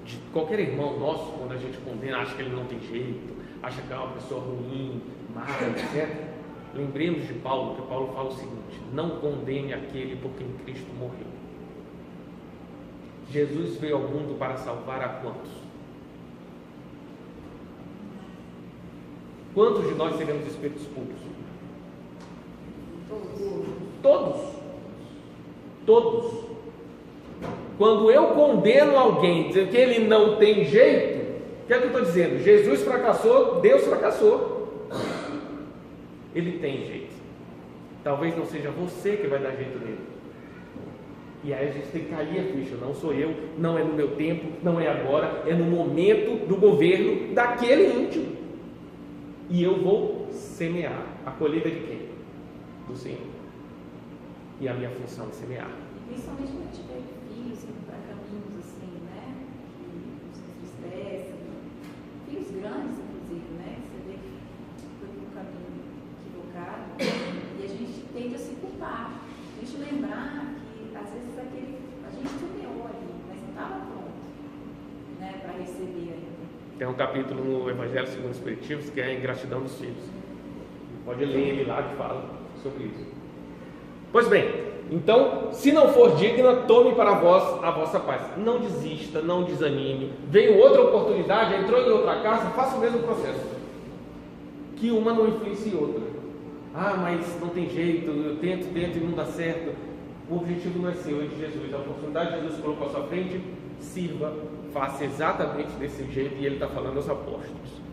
de qualquer irmão nosso, quando a gente condena, acha que ele não tem jeito, acha que é uma pessoa ruim, má, etc. Lembremos de Paulo, que Paulo fala o seguinte: não condene aquele por quem Cristo morreu. Jesus veio ao mundo para salvar a quantos? Quantos de nós seremos espíritos puros? Todos. Quando eu condeno alguém, dizendo que ele não tem jeito, o que é que eu estou dizendo? Jesus fracassou, Deus fracassou. Ele tem jeito. Talvez não seja você que vai dar jeito nele. E aí a gente tem que cair a ficha. Não sou eu, não é no meu tempo, não é agora, é no momento do governo daquele íntimo. E eu vou semear. A colheita de quem? Do Senhor. E a minha função é semear. Principalmente quando tiver filhos indo para caminhos assim, né? Que nos entristecem. Filhos grandes, inclusive, né? Você vê que foi por um caminho equivocado. E a gente tende a se culpar. A gente lembrar que, às vezes, a gente semeou ali, mas não estava pronto, né? Para receber ainda. Tem um capítulo no Evangelho segundo o Espiritismo que é a ingratidão dos filhos. Pode ler ele lá que fala sobre isso. Pois bem, então, se não for digna, tome para vós a vossa paz. Não desista, não desanime. Veio outra oportunidade, entrou em outra casa, faça o mesmo processo. Que uma não influencie outra. Ah, mas não tem jeito, eu tento e não dá certo. O objetivo não é seu, é de Jesus. A oportunidade que Jesus colocou à sua frente, sirva, faça exatamente desse jeito. E ele está falando aos apóstolos.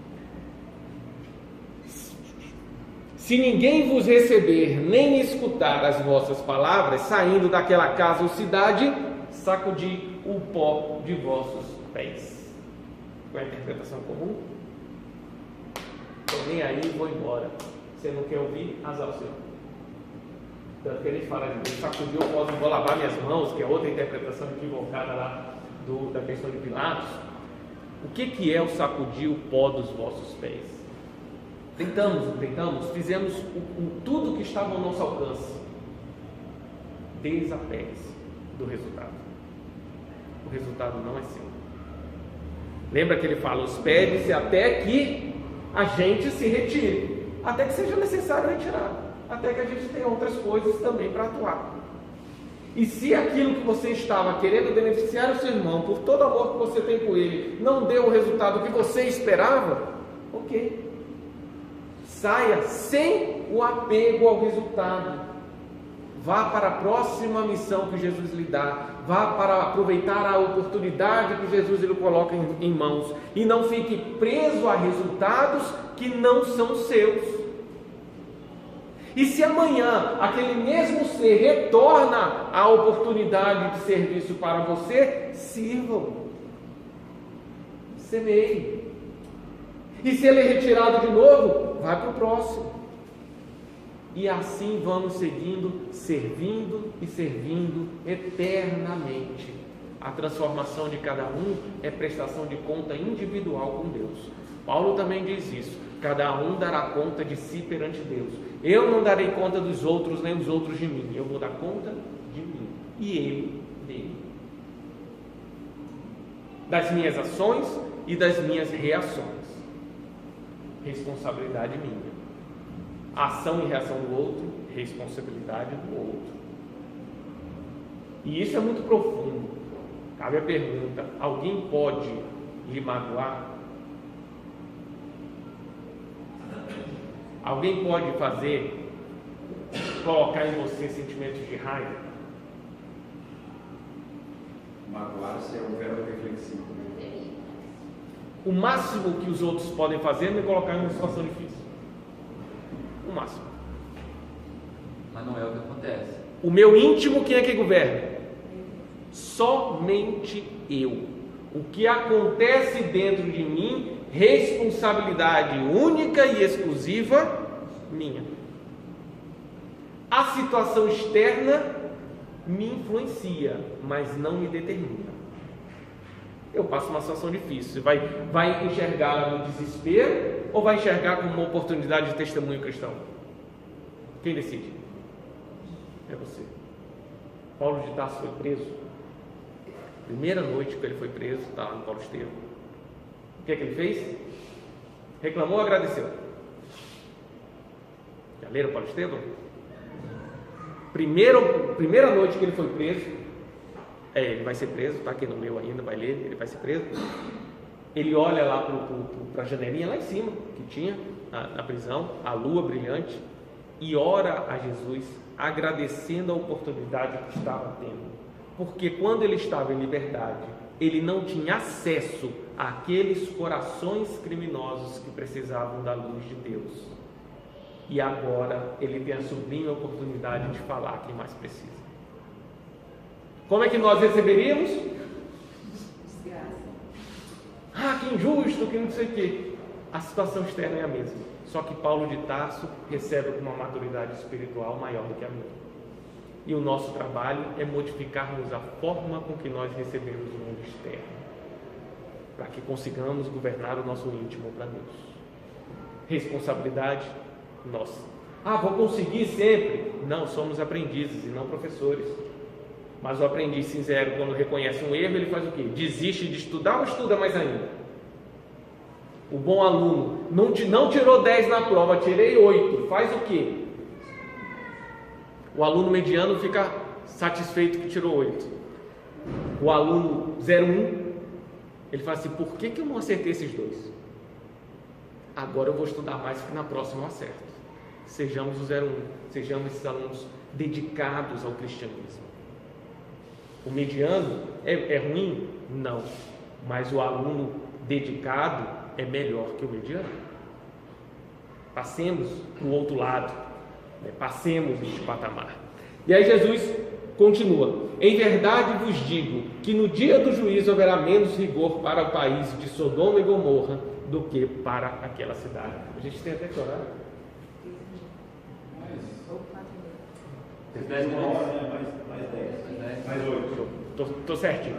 Se ninguém vos receber, nem escutar as vossas palavras, saindo daquela casa ou cidade, sacudi o pó de vossos pés. Qual é a interpretação comum? Estou nem aí, vou embora. Você não quer ouvir? Azar o seu. Tanto que ele fala, sacudi o pó, vou lavar minhas mãos, que é outra interpretação equivocada lá da questão de Pilatos. O que é o sacudir o pó dos vossos pés? Tentamos, fizemos tudo que estava ao nosso alcance. Desapegue-se do resultado. O resultado não é seu. Lembra que ele fala, hospede-se até que a gente se retire, até que seja necessário retirar, até que a gente tenha outras coisas também para atuar. E se aquilo que você estava querendo beneficiar o seu irmão, por todo amor que você tem com ele, não deu o resultado que você esperava, ok. Saia sem o apego ao resultado. Vá para a próxima missão que Jesus lhe dá. Vá para aproveitar a oportunidade que Jesus lhe coloca em mãos. E não fique preso a resultados que não são seus. E se amanhã aquele mesmo ser retorna a oportunidade de serviço para você, sirva-o. Semeie. E se ele é retirado de novo, vai para o próximo. E assim vamos seguindo, servindo e servindo eternamente. A transformação de cada um é prestação de conta individual com Deus. Paulo também diz isso. Cada um dará conta de si perante Deus. Eu não darei conta dos outros, nem os outros de mim. Eu vou dar conta de mim. E ele dele. Das minhas ações e das minhas reações. Responsabilidade minha. Ação e reação do outro, responsabilidade do outro. E isso é muito profundo. Cabe a pergunta: alguém pode lhe magoar? Alguém pode colocar em você sentimentos de raiva? Magoar-se é um verbo reflexivo. O máximo que os outros podem fazer é me colocar em uma situação difícil. O máximo. Mas não é o que acontece. O meu íntimo, quem é que governa? Somente eu. O que acontece dentro de mim, responsabilidade única e exclusiva minha. A situação externa me influencia, mas não me determina. Eu passo uma situação difícil. Você vai enxergar no desespero ou vai enxergar como uma oportunidade de testemunho cristão? Quem decide? É você. Paulo de Tarso foi preso. Primeira noite que ele foi preso, está lá no Paulo Estevam. O que é que ele fez? Reclamou ou agradeceu? Já leram Paulo Estevam? Primeira noite que ele foi preso, ele vai ser preso, tá? Quem não leu ainda vai ler, ele vai ser preso. Ele olha lá para a janelinha lá em cima, que tinha na prisão, a lua brilhante, e ora a Jesus, agradecendo a oportunidade que estava tendo. Porque quando ele estava em liberdade, ele não tinha acesso àqueles corações criminosos que precisavam da luz de Deus. E agora ele tem a sublime oportunidade de falar quem mais precisa. Como é que nós receberíamos? Desgraça. Ah, que injusto, que não sei o quê. A situação externa é a mesma. Só que Paulo de Tarso recebe com uma maturidade espiritual maior do que a minha. E o nosso trabalho é modificarmos a forma com que nós recebemos o mundo externo, para que consigamos governar o nosso íntimo para Deus. Responsabilidade nossa. Vou conseguir sempre. Não, somos aprendizes e não professores. Mas o aprendiz sincero, quando reconhece um erro, ele faz o quê? Desiste de estudar ou estuda mais ainda? O bom aluno não tirou 10 na prova, tirei 8. Faz o quê? O aluno mediano fica satisfeito que tirou 8. O aluno 0,1, ele fala assim, por que eu não acertei esses 2? Agora eu vou estudar mais, porque na próxima eu acerto. Sejamos o 0,1, sejamos esses alunos dedicados ao cristianismo. O mediano é ruim? Não. Mas o aluno dedicado é melhor que o mediano. Passemos para o outro lado, passemos este patamar. E aí Jesus continua: em verdade vos digo que no dia do juízo haverá menos rigor para o país de Sodoma e Gomorra do que para aquela cidade. A gente tem até que orar. Mais 10 minutos. Mais 8. Estou certinho.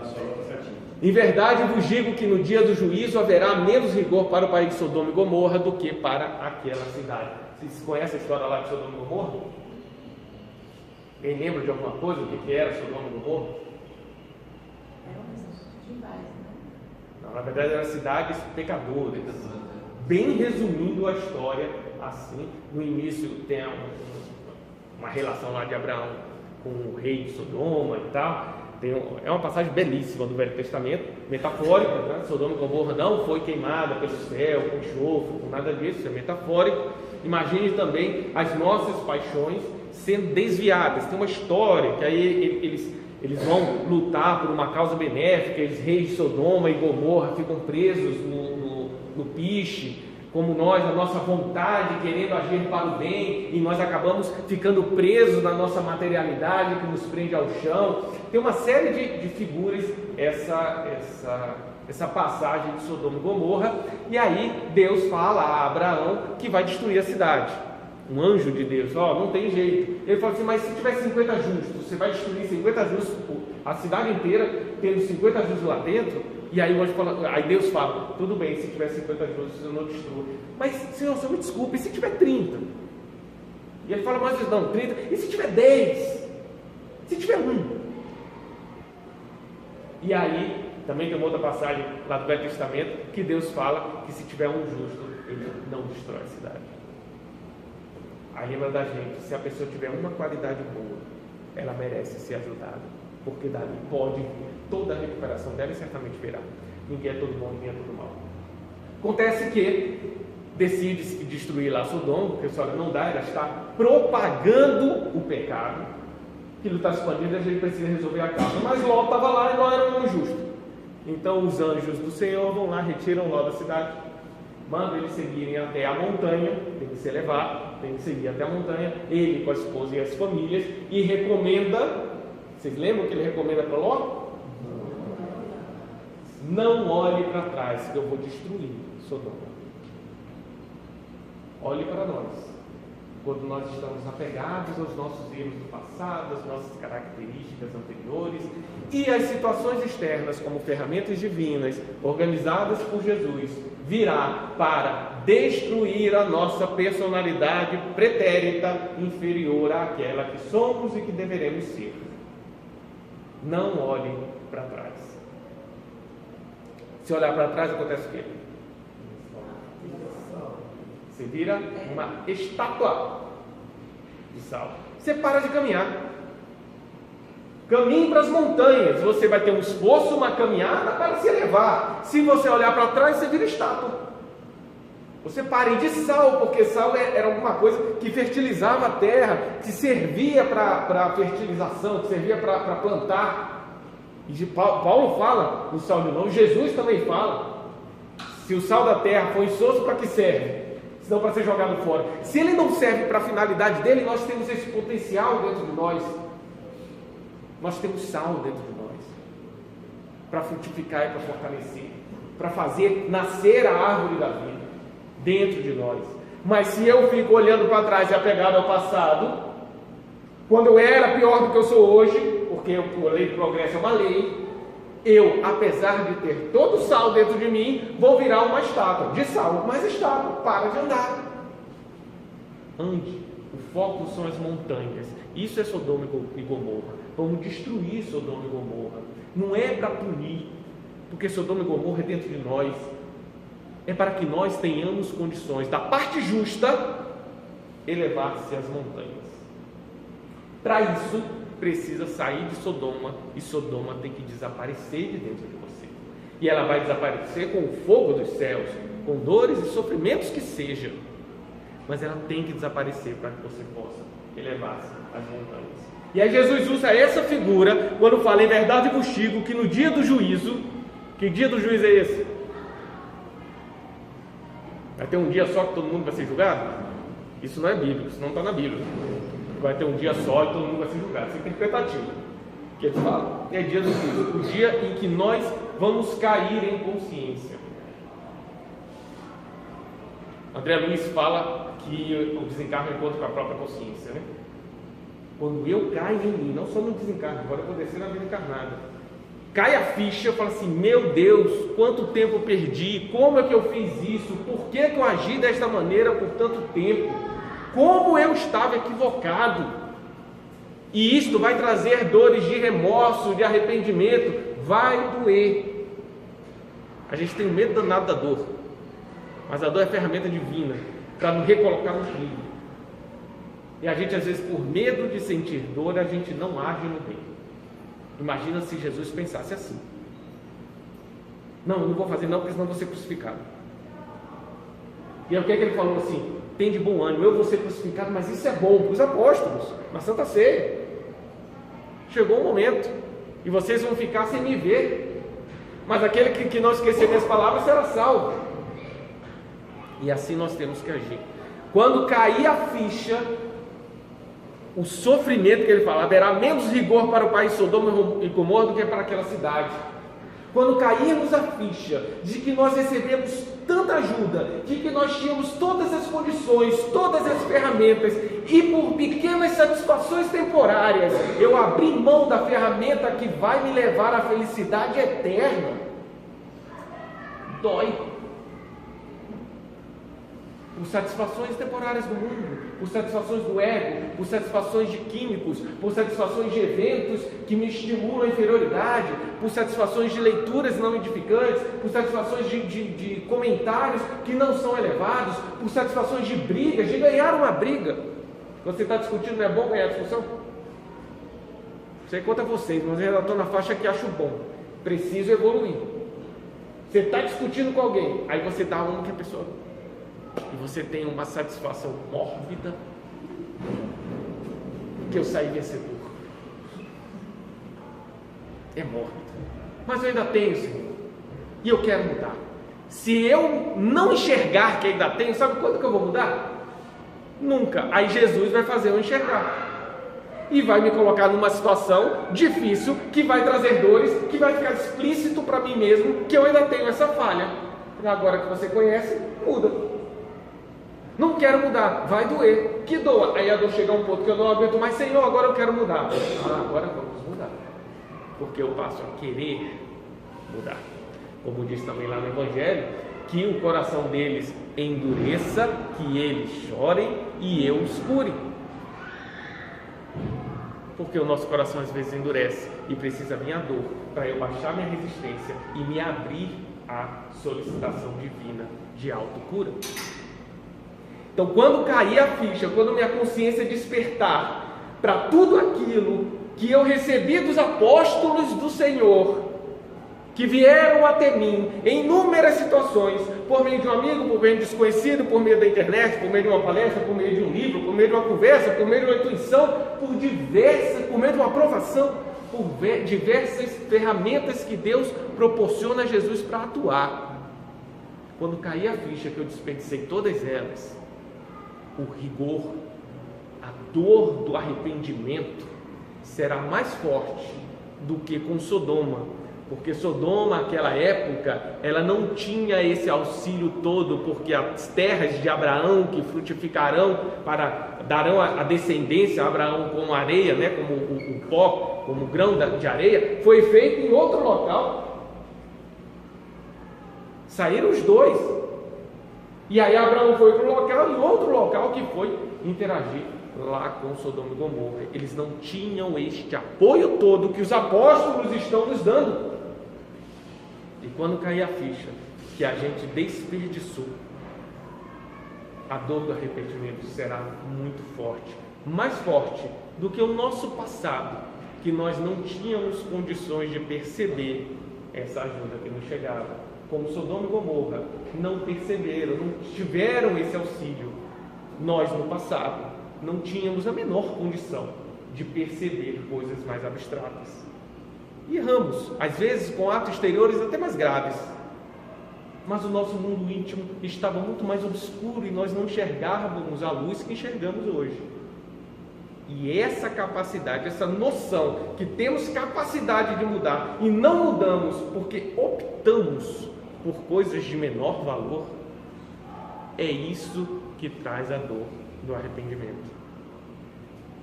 Em verdade vos digo que no dia do juízo haverá menos rigor para o país de Sodoma e Gomorra do que para aquela cidade. Vocês conhecem a história lá de Sodoma e Gomorra? Quem lembra de alguma coisa? O que era Sodoma e Gomorra? Eram rivais, né? Não, na verdade eram cidades pecadoras. Bem resumindo a história assim, no início tem uma relação lá de Abraão com o rei de Sodoma e tal. É uma passagem belíssima do Velho Testamento, metafórica, né? Sodoma e Gomorra não foi queimada pelo céu, com enxofre, com nada disso, é metafórico. Imagine também as nossas paixões sendo desviadas. Tem uma história que aí eles vão lutar por uma causa benéfica, eles reis de Sodoma e Gomorra ficam presos no piche, como nós, a nossa vontade, querendo agir para o bem, e nós acabamos ficando presos na nossa materialidade, que nos prende ao chão. Tem uma série de figuras essa passagem de Sodoma e Gomorra, e aí Deus fala a Abraão que vai destruir a cidade. Um anjo de Deus, não tem jeito. Ele fala assim, mas se tiver 50 justos, você vai destruir 50 justos, a cidade inteira, tendo 50 justos lá dentro? E aí, aí Deus fala, tudo bem, se tiver 50 justos eu não destruo. Mas, Senhor, me desculpe, e se tiver 30? E ele fala, mas não, 30, e se tiver 10? Se tiver 1? E aí, também tem uma outra passagem lá do Velho Testamento, que Deus fala que se tiver um justo, ele não destrói a cidade. Aí lembra da gente, se a pessoa tiver uma qualidade boa, ela merece ser ajudada, porque dali pode vir toda a recuperação dela, e certamente verá. Ninguém é todo bom, ninguém é todo mal. Acontece que decide-se destruir lá Sodoma, porque só não dá, ela está propagando o pecado, aquilo está expandindo, a gente precisa resolver a causa. Mas Ló estava lá e Ló era um homem justo. Então os anjos do Senhor vão lá, retiram Ló da cidade, mandam eles seguirem até a montanha, tem que ser levado, tem que seguir até a montanha, ele com a esposa e as famílias, e recomenda, vocês lembram que ele recomenda para Ló? Não olhe para trás, que eu vou destruir Sodoma. Olhe para nós, quando nós estamos apegados aos nossos erros do passado, às nossas características anteriores e as situações externas como ferramentas divinas organizadas por Jesus, virá para destruir a nossa personalidade pretérita inferior àquela que somos e que deveremos ser. Não olhem para trás. Se olhar para trás, acontece o quê? Você vira uma estátua de sal. Você para de caminhar. Caminhe para as montanhas. Você vai ter um esforço, uma caminhada para se elevar. Se você olhar para trás, você vira estátua. Você pare de sal, porque sal era alguma coisa que fertilizava a terra, que servia para fertilização, que servia para plantar. E Paulo fala no Salmo 9, Jesus também fala. Se o sal da terra for insosso, para que serve? Senão para ser jogado fora. Se ele não serve para a finalidade dele, nós temos esse potencial dentro de nós. Nós temos sal dentro de nós para frutificar e para fortalecer, para fazer nascer a árvore da vida dentro de nós. Mas se eu fico olhando para trás e apegado ao passado, Quando eu era pior do que eu sou hoje, porque a lei do progresso é uma lei, eu, apesar de ter todo o sal dentro de mim, vou virar uma estátua de sal, mas estátua, para de andar. Ande, o foco são as montanhas. Isso é Sodoma e Gomorra. Vamos destruir Sodoma e Gomorra. Não é para punir, porque Sodoma e Gomorra é dentro de nós. É para que nós tenhamos condições, da parte justa, elevar-se às montanhas. Para isso, precisa sair de Sodoma, e Sodoma tem que desaparecer de dentro de você. E ela vai desaparecer com o fogo dos céus, com dores e sofrimentos que sejam. Mas ela tem que desaparecer para que você possa elevar-se às montanhas. E aí Jesus usa essa figura quando fala: em verdade vos digo que no dia do juízo, que dia do juízo é esse? Vai ter um dia só que todo mundo vai ser julgado? Isso não é bíblico, isso não está na Bíblia. Vai ter um dia só e todo mundo vai ser julgado. Isso é interpretativo. O que ele fala? É dia do juízo, o dia em que nós vamos cair em consciência. André Luiz fala que o desencarno é encontro com a própria consciência, né? Quando eu caio em mim, não só no desencarno, agora eu vou descer na vida encarnada, cai a ficha, eu falo assim: meu Deus, quanto tempo eu perdi, como é que eu fiz isso, por que eu agi desta maneira por tanto tempo, como eu estava equivocado. E isto vai trazer dores de remorso, de arrependimento, vai doer. A gente tem medo danado da dor, mas a dor é ferramenta divina para nos recolocar no trilho. E a gente, às vezes, por medo de sentir dor, a gente não age no bem. Imagina se Jesus pensasse assim: não, eu não vou fazer não, porque senão eu vou ser crucificado. E aí o que é que ele falou assim? Tem de bom ânimo, eu vou ser crucificado, mas isso é bom para os apóstolos, na Santa Ceia. Chegou um momento, e vocês vão ficar sem me ver, mas aquele que não esquecer minhas palavras será salvo. E assim nós temos que agir. Quando cair a ficha, o sofrimento que ele fala, haverá menos rigor para o país Sodoma e Gomorra do que para aquela cidade. Quando cairmos a ficha de que nós recebemos tanta ajuda, de que nós tínhamos todas as condições, todas as ferramentas, e por pequenas satisfações temporárias, eu abri mão da ferramenta que vai me levar à felicidade eterna, dói. Por satisfações temporárias do mundo, por satisfações do ego, por satisfações de químicos, por satisfações de eventos que me estimulam a inferioridade, por satisfações de leituras não edificantes, por satisfações de comentários que não são elevados, por satisfações de brigas, de ganhar uma briga. Quando você está discutindo, não é bom ganhar discussão? Sei contra vocês, mas eu já estou na faixa que acho bom. Preciso evoluir. Você está discutindo com alguém, aí você dá uma que a pessoa... e você tem uma satisfação mórbida, que eu saí vencedor. É mórbido, mas eu ainda tenho, Senhor, e eu quero mudar. Se eu não enxergar que ainda tenho, sabe quando que eu vou mudar? Nunca. Aí Jesus vai fazer eu enxergar e vai me colocar numa situação difícil, que vai trazer dores, que vai ficar explícito para mim mesmo que eu ainda tenho essa falha. Agora que você conhece, muda. Não quero mudar, vai doer, que doa. Aí a dor chega a um ponto que eu não aguento mais. Senhor, agora eu quero mudar. Agora vamos mudar, porque eu passo a querer mudar. Como diz também lá no Evangelho, que o coração deles endureça, que eles chorem e eu os cure. Porque o nosso coração às vezes endurece e precisa da minha dor para eu baixar minha resistência e me abrir à solicitação divina de autocura. Então, quando cair a ficha, quando minha consciência despertar para tudo aquilo que eu recebi dos apóstolos do Senhor, que vieram até mim em inúmeras situações, por meio de um amigo, por meio de um desconhecido, por meio da internet, por meio de uma palestra, por meio de um livro, por meio de uma conversa, por meio de uma intuição, por meio de uma aprovação, por diversas ferramentas que Deus proporciona a Jesus para atuar. Quando cair a ficha que eu desperdicei todas elas, o rigor, a dor do arrependimento será mais forte do que com Sodoma, Porque Sodoma, naquela época, ela não tinha esse auxílio todo, porque as terras de Abraão que frutificarão darão a descendência a Abraão como areia, né, como o pó, como o grão de areia, foi feito em outro local. Saíram os dois. E aí Abraão foi para um local e outro local que foi interagir lá com Sodoma e Gomorra. Eles não tinham este apoio todo que os apóstolos estão nos dando. E quando cair a ficha que a gente desperdiçou, a dor do arrependimento será muito forte, mais forte do que o nosso passado, que nós não tínhamos condições de perceber essa ajuda que nos chegava. Como Sodoma e Gomorra não perceberam, não tiveram esse auxílio, nós no passado não tínhamos a menor condição de perceber coisas mais abstratas. E erramos, às vezes com atos exteriores até mais graves, mas o nosso mundo íntimo estava muito mais obscuro e nós não enxergávamos a luz que enxergamos hoje. E essa capacidade, essa noção que temos capacidade de mudar e não mudamos porque optamos por coisas de menor valor, é isso que traz a dor do arrependimento.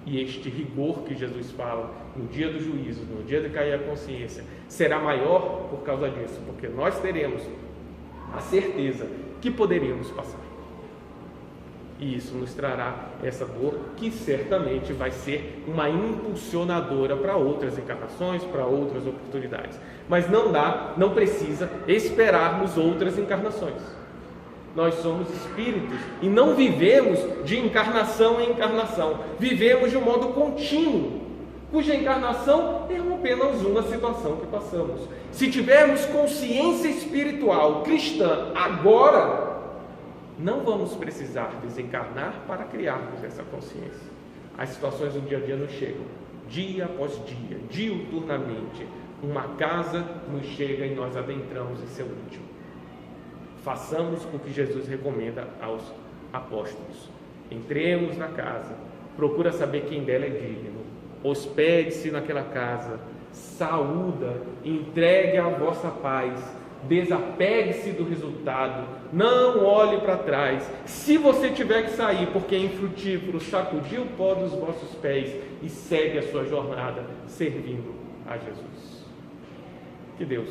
E este rigor que Jesus fala no dia do juízo, no dia de cair a consciência, será maior por causa disso, porque nós teremos a certeza que poderíamos passar. E isso nos trará essa dor que certamente vai ser uma impulsionadora para outras encarnações, para outras oportunidades. Mas não precisa esperarmos outras encarnações. Nós somos espíritos e não vivemos de encarnação em encarnação. Vivemos de um modo contínuo, cuja encarnação é apenas uma situação que passamos. Se tivermos consciência espiritual cristã agora, não vamos precisar desencarnar para criarmos essa consciência. As situações do dia a dia nos chegam, dia após dia, diuturnamente. Uma casa nos chega e nós adentramos em seu íntimo. Façamos o que Jesus recomenda aos apóstolos. Entremos na casa, procura saber quem dela é digno, hospede-se naquela casa, saúda, entregue a vossa paz, desapegue-se do resultado, não olhe para trás. Se você tiver que sair porque é infrutífero, sacudi o pó dos vossos pés e segue a sua jornada servindo a Jesus. Que Deus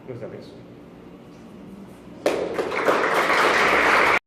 nos abençoe.